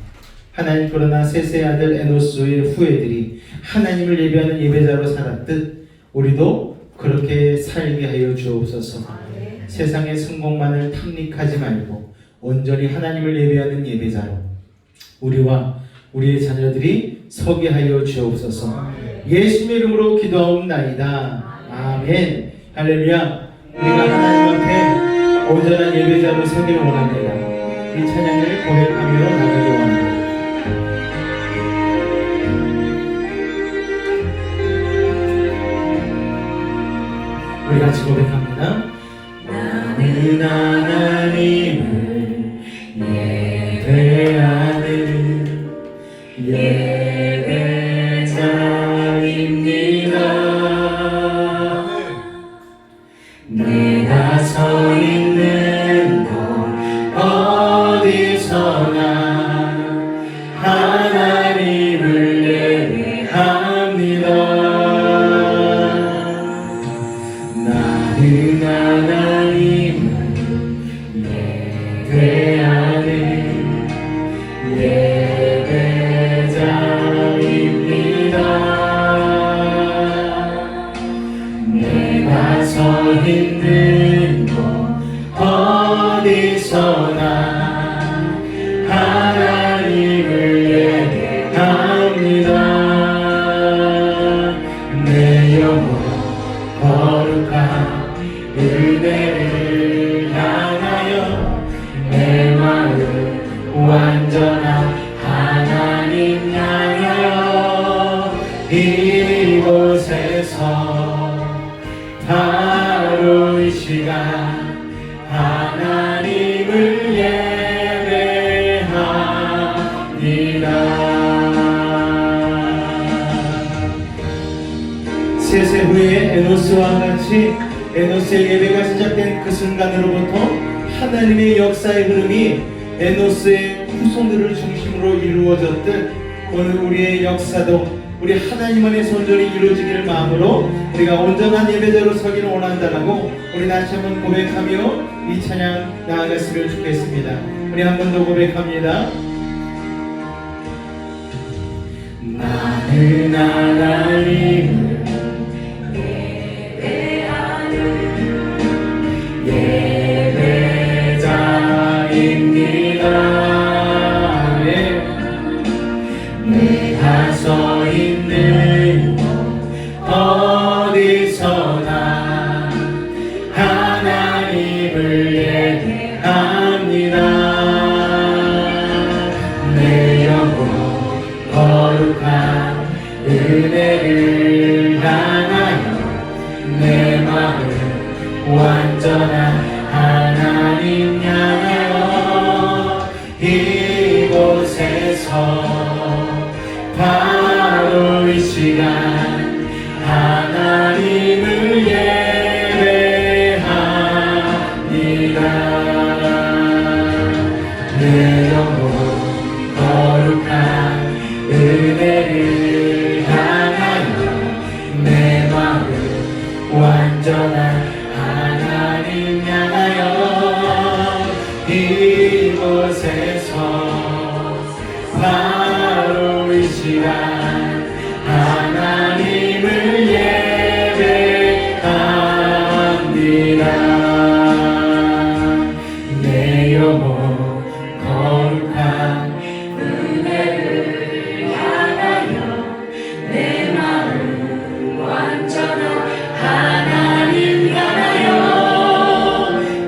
하나님 그러나 셋의 아들 에노스의 후예들이 하나님을 예배하는 예배자로 살았듯 우리도 그렇게 살게 하여 주옵소서. 세상의 성공만을 탐닉하지 말고 온전히 하나님을 예배하는 예배자로 우리와 우리의 자녀들이 서게 하여 주옵소서. 예수님의 이름으로 기도하옵나이다. 아멘. 할렐루야. 우리가 하나님 앞에 온전한 예배자로 서기를 원합니다. 이 찬양을 고백하며 나가기 원합니다. 우리 같이 고백합니다. 나는 하나님을 예배하는 예배자입니다. 내가 서 있는 곳 어디서나 하나님을 예배합니다. 나는 하나님을 예배하는 예배자입니다. 내가 서 있는 곳 어디서나 하나님을 예배합니다. 내 영혼 거룩한 은혜를 향하여 내 마음 완전한 하나님 향하여 이곳에서 바로 이 시간 하나님을 예배합니다. 셋의 후에 에노스와 같이 에노스의 예배가 시작된 그 순간으로부터 하나님의 역사의 흐름이 에노스의 후손들을 중심으로 이루어졌듯 오늘 우리의 역사도 우리 하나님 안에서 온전히 이루어지기를 마음으로 우리가 온전한 예배자로 서기를 원한다라고 우리 다시 한번 고백하며 이 찬양 나아갔으면 좋겠습니다. 우리 한 번 더 고백합니다. 나는 하나님을 예배자입니다. 내가 서 있는 곳 어디서나 하나님을 예배합니다. 내 영혼 거룩한 은혜를 이곳에서 바로 이 시간 하나님을 예배합니다. 내 영혼 거룩한 은혜를 향하여 내 마음 완전한 하나님 향하여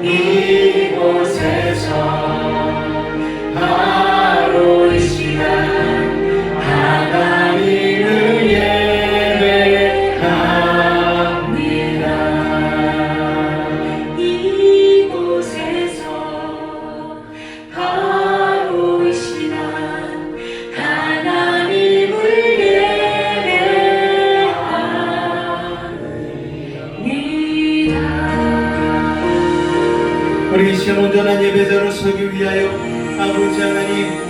이곳에서 바로 이 시간 하나님을 예배합니다. 이곳에서 바로 이 시간 하나님을 예배합니다. 우리 이 시간 온전한 예배자로 서기 위하여 아버지 하나님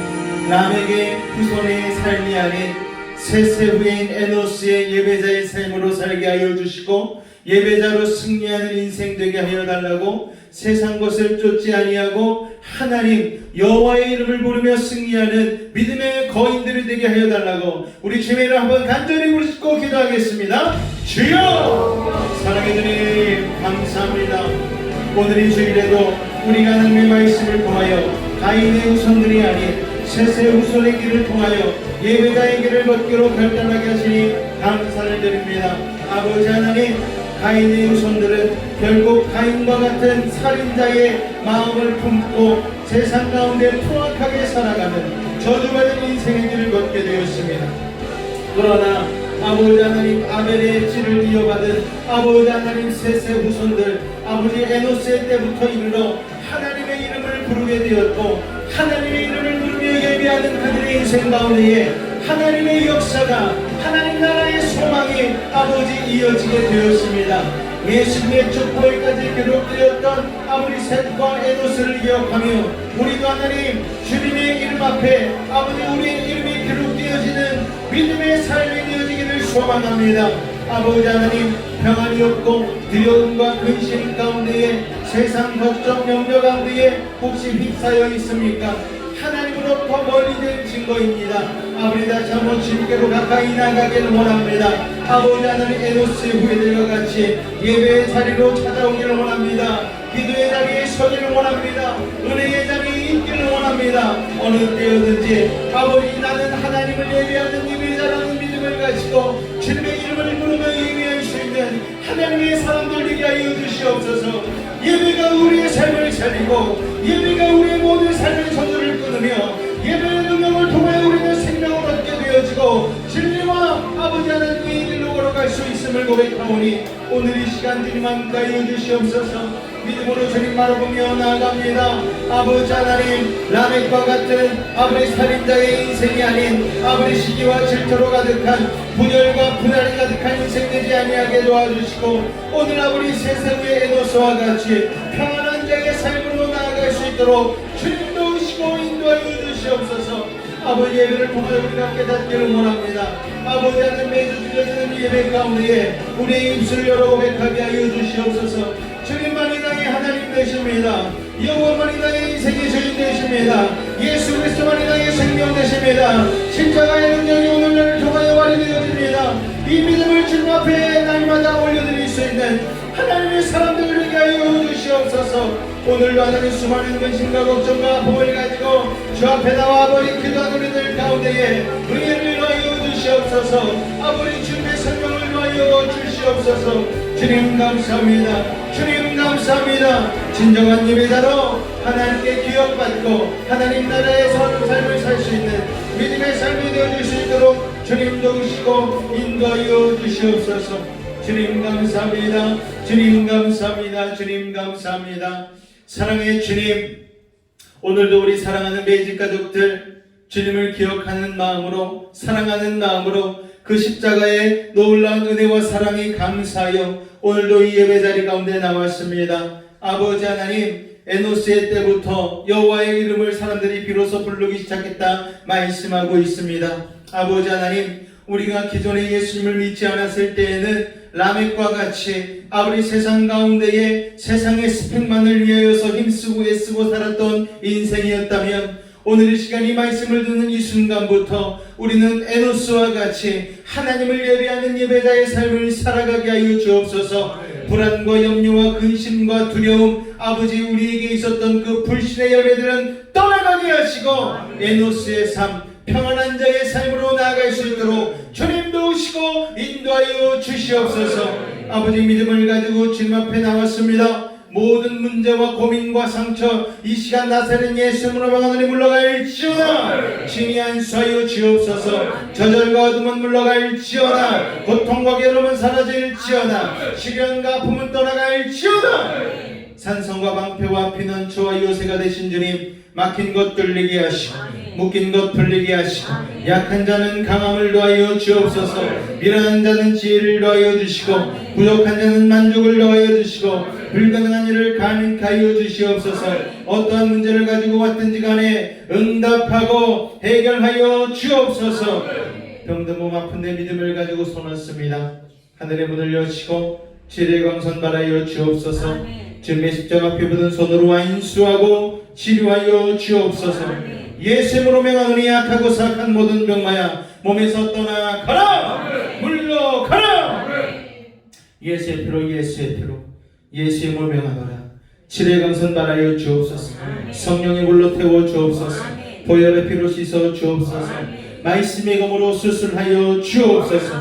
남에게 후손의 삶이 아닌 셋세 후인 에노스의 예배자의 삶으로 살게 하여 주시고 예배자로 승리하는 인생 되게 하여 달라고 세상 것을 쫓지 아니하고 하나님 여호와의 이름을 부르며 승리하는 믿음의 거인들이 되게 하여 달라고 우리 주님을 한번 간절히 부르시고 기도하겠습니다. 주여 사랑해 주님 감사합니다. 오늘 이 주일에도 우리가 하나님의 말씀을 통하여 가인의 후손들이 아닌 셋의 후손의 길을 통하여 예배자의 길을 걷기로 결단하게 하시니 감사를 드립니다. 아버지 하나님 가인의 후손들은 결국 가인과 같은 살인자의 마음을 품고 세상 가운데 포악하게 살아가는 저주받은 인생의 길을 걷게 되었습니다. 그러나 아버지 하나님 아벨의 씨를 이어받은 아버지 하나님 셋의 후손들 아버지 에노스의 때부터 이르러 하나님의 이름을 부르게 되었고 하나님의 이름을 부르며 예배하는 그들의 인생 가운데에 하나님의 역사가 하나님 나라의 소망이 아버지 이어지게 되었습니다. 예수님의 축복까지 기록되었던 아버지 셋과 에노스를 기억하며 우리도 하나님 주님의 이름 앞에 아버지 우리의 이름이 기록되어지는 믿음의 삶이 되어지기를 소망합니다. 아버지 하나님 평안이 없고 두려움과 근심 가운데에 세상 걱정 염려 가운데에 혹시 휩싸여 있습니까? 하나님으로부터 멀리 된 증거입니다. 아버지 다시 한번 주님께로 가까이 나가기를 원합니다. 아버지 하나님 에노스의 후예들과 같이 예배의 자리로 찾아오기를 원합니다. 기도의 자리에 서기를 원합니다. 은혜의 자리에 있기를 원합니다. 어느 때였든지 아버지 나는 하나님을 예배하는 예배자라는 믿음을 가지고 주님의 이름을 부르며 예배할 수 있는 하나님의 사람들 되게 하여 주시옵소서. 예배가 우리의 삶을 살리고 예배가 우리의 모든 삶의 저주를 끊으며 예배의 능력을 통하여 우리는 생명을 얻게 되어지고 진리와 아버지 하나님의 길로 걸어갈 수 있음을 고백하오니 오늘 이 시간 주님 함께 주시옵소서. 믿음으로 주님 바라보며 나아갑니다. 아버지 하나님 라멕과 같은 아버지 살인자의 인생이 아닌 아버지 시기와 질투로 가득한 분열과 분할이 가득한 인생 되지 아니하게 도와주시고 오늘 아버지 세상의 에노스와 같이 평안한 자의 삶으로 나아갈 수 있도록 주님 도우시고 인도하여 주시옵소서. 아버지 예배를 통하여 우리가 깨닫기를 원합니다. 아버지 하나님 매주 드려지는 예배 가운데에 우리의 입술을 열어 고백하게 하여 주시옵소서. 주님만이 나의 하나님 되십니다. 여호와만이 나의 인생의 주인 되십니다. 예수 그리스도만이 나의 생명 되십니다. 십자가의 능력이 오늘 나를 통하여 발휘되어집니다. 이 믿음을 주님 앞에 날마다 올려드릴 수 있는 하나님의 사람들을 위하여 주시옵소서. 오늘도 하나님 수많은 근심과 걱정과 아픔을 가지고 주 앞에 나와 아버지 기도하는 우리들 가운데에 은혜를 이루어 주시옵소서. 아버지 주님의 생명을 이루어 주시옵소서. 주님 감사합니다. 주님 감사합니다. 진정한 예배자로 하나님께 기억받고 하나님 나라의 삶을 살 수 있는 믿음의 삶이 되어줄 수 있도록 주님 도우시고 인도하여 주시옵소서. 주님 감사합니다. 주님 감사합니다. 주님 감사합니다. 사랑의 주님, 오늘도 우리 사랑하는 매직 가족들 주님을 기억하는 마음으로 사랑하는 마음으로 그 십자가의 놀라운 은혜와 사랑이 감사하여 오늘도 이 예배 자리 가운데 나왔습니다. 아버지 하나님 에노스의 때부터 여호와의 이름을 사람들이 비로소 부르기 시작했다 말씀하고 있습니다. 아버지 하나님 우리가 기존에 예수님을 믿지 않았을 때에는 라멕과 같이 아버지 세상 가운데에 세상의 스펙만을 위하여서 힘쓰고 애쓰고 살았던 인생이었다면 오늘 이 시간 이 말씀을 듣는 이 순간부터 우리는 에노스와 같이 하나님을 예배하는 예배자의 삶을 살아가게 하여 주옵소서. 불안과 염려와 근심과 두려움, 아버지 우리에게 있었던 그 불신의 열매들은 떠나가게 하시고 에노스의 삶, 평안한 자의 삶으로 나아갈 수 있도록 주님 도우시고 인도하여 주시옵소서. 아버지 믿음을 가지고 주님 앞에 나왔습니다. 모든 문제와 고민과 상처 이 시간 나사렛 예수님으로 명하노니 물러갈지어다. 진이 안수하여 주옵소서. 저절과 어둠은 물러갈지어다. 고통과 괴로움은 사라질지어다. 시련과 아픔은 떠나갈지어다. 산성과 방패와 피난처와 요새가 되신 주님, 막힌 것 뚫리게 하시고 묶인 것 풀리게 하시고 약한 자는 강함을 더하여 주옵소서. 미련한 자는 지혜를 더하여 주시고 부족한 자는 만족을 더하여 주시고 불가능한 일을 가능케 하여 주시옵소서. 어떠한 문제를 가지고 왔든지 간에 응답하고 해결하여 주옵소서. 병든 몸 아픈 내 믿음을 가지고 손었습니다. 하늘의 문을 여시고 지혜의 광선 바라여 주옵소서. 주님의 십자가 앞에 묻은 손으로 인수하고 치료하여 주옵소서. 예수님으로 명하노니 약하고 사악한 모든 병마야 몸에서 떠나가라. 물러가라. 예수의 피로 예수의 피로 예수의 몸을 명하노라. 치료의 강선 바라여 주옵소서. 성령의 물로 태워 주옵소서. 보혈의 피로 씻어 주옵소서. 말씀의 검으로 수술하여 주옵소서.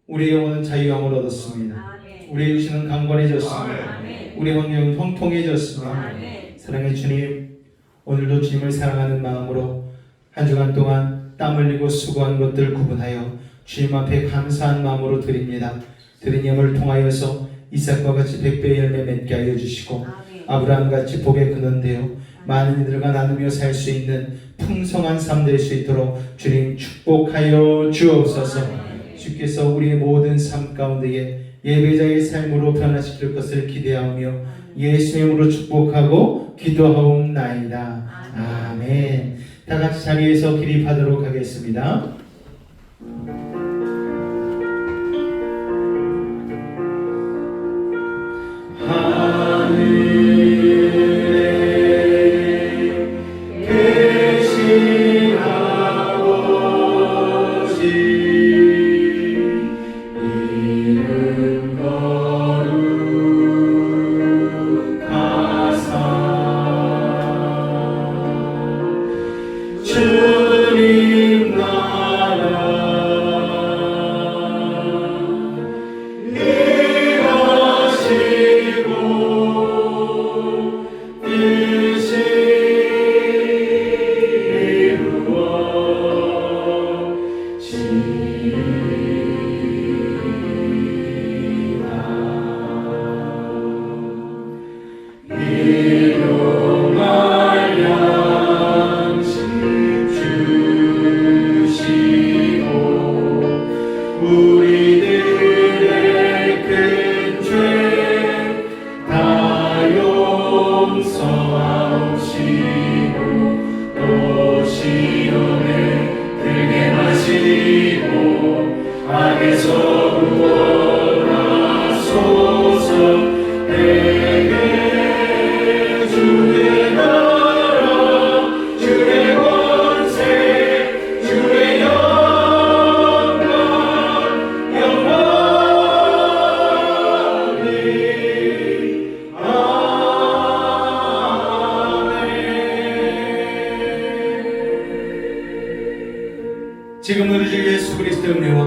우리의 영혼은 자유함을 얻었습니다. 우리의 육신은 강건해졌습니다. 우리의 환경은 통통해졌습니다. 사랑의 주님, 오늘도 주님을 사랑하는 마음으로 한 주간 동안 땀 흘리고 수고한 것들 구분하여 주님 앞에 감사한 마음으로 드립니다. 드린 예물을 통하여서 이삭과 같이 100배의 열매 맺게 하여 주시고 아브라함같이 복의 근원 되어 많은 이들과 나누며 살 수 있는 풍성한 삶 될 수 있도록 주님 축복하여 주옵소서. 주께서 우리의 모든 삶 가운데에 예배자의 삶으로 변화시킬 것을 기대하며 예수님으로 축복하고 기도하옵나이다. 아멘. 다 같이 자리에서 기립하도록 하겠습니다. 지금 우리 주 예수 그리스도의 은혜와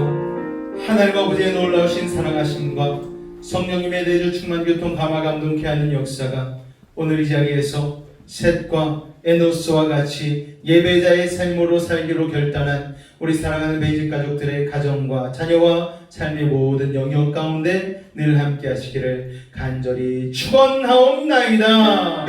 하나님 아버지의 놀라우신 사랑하심과 성령님의 내주 충만 교통 감화 감동케 하는 역사가 오늘 이 자리에서 셋과 에노스와 같이 예배자의 삶으로 살기로 결단한 우리 사랑하는 베이직 가족들의 가정과 자녀와 삶의 모든 영역 가운데 늘 함께 하시기를 간절히 축원하옵나이다.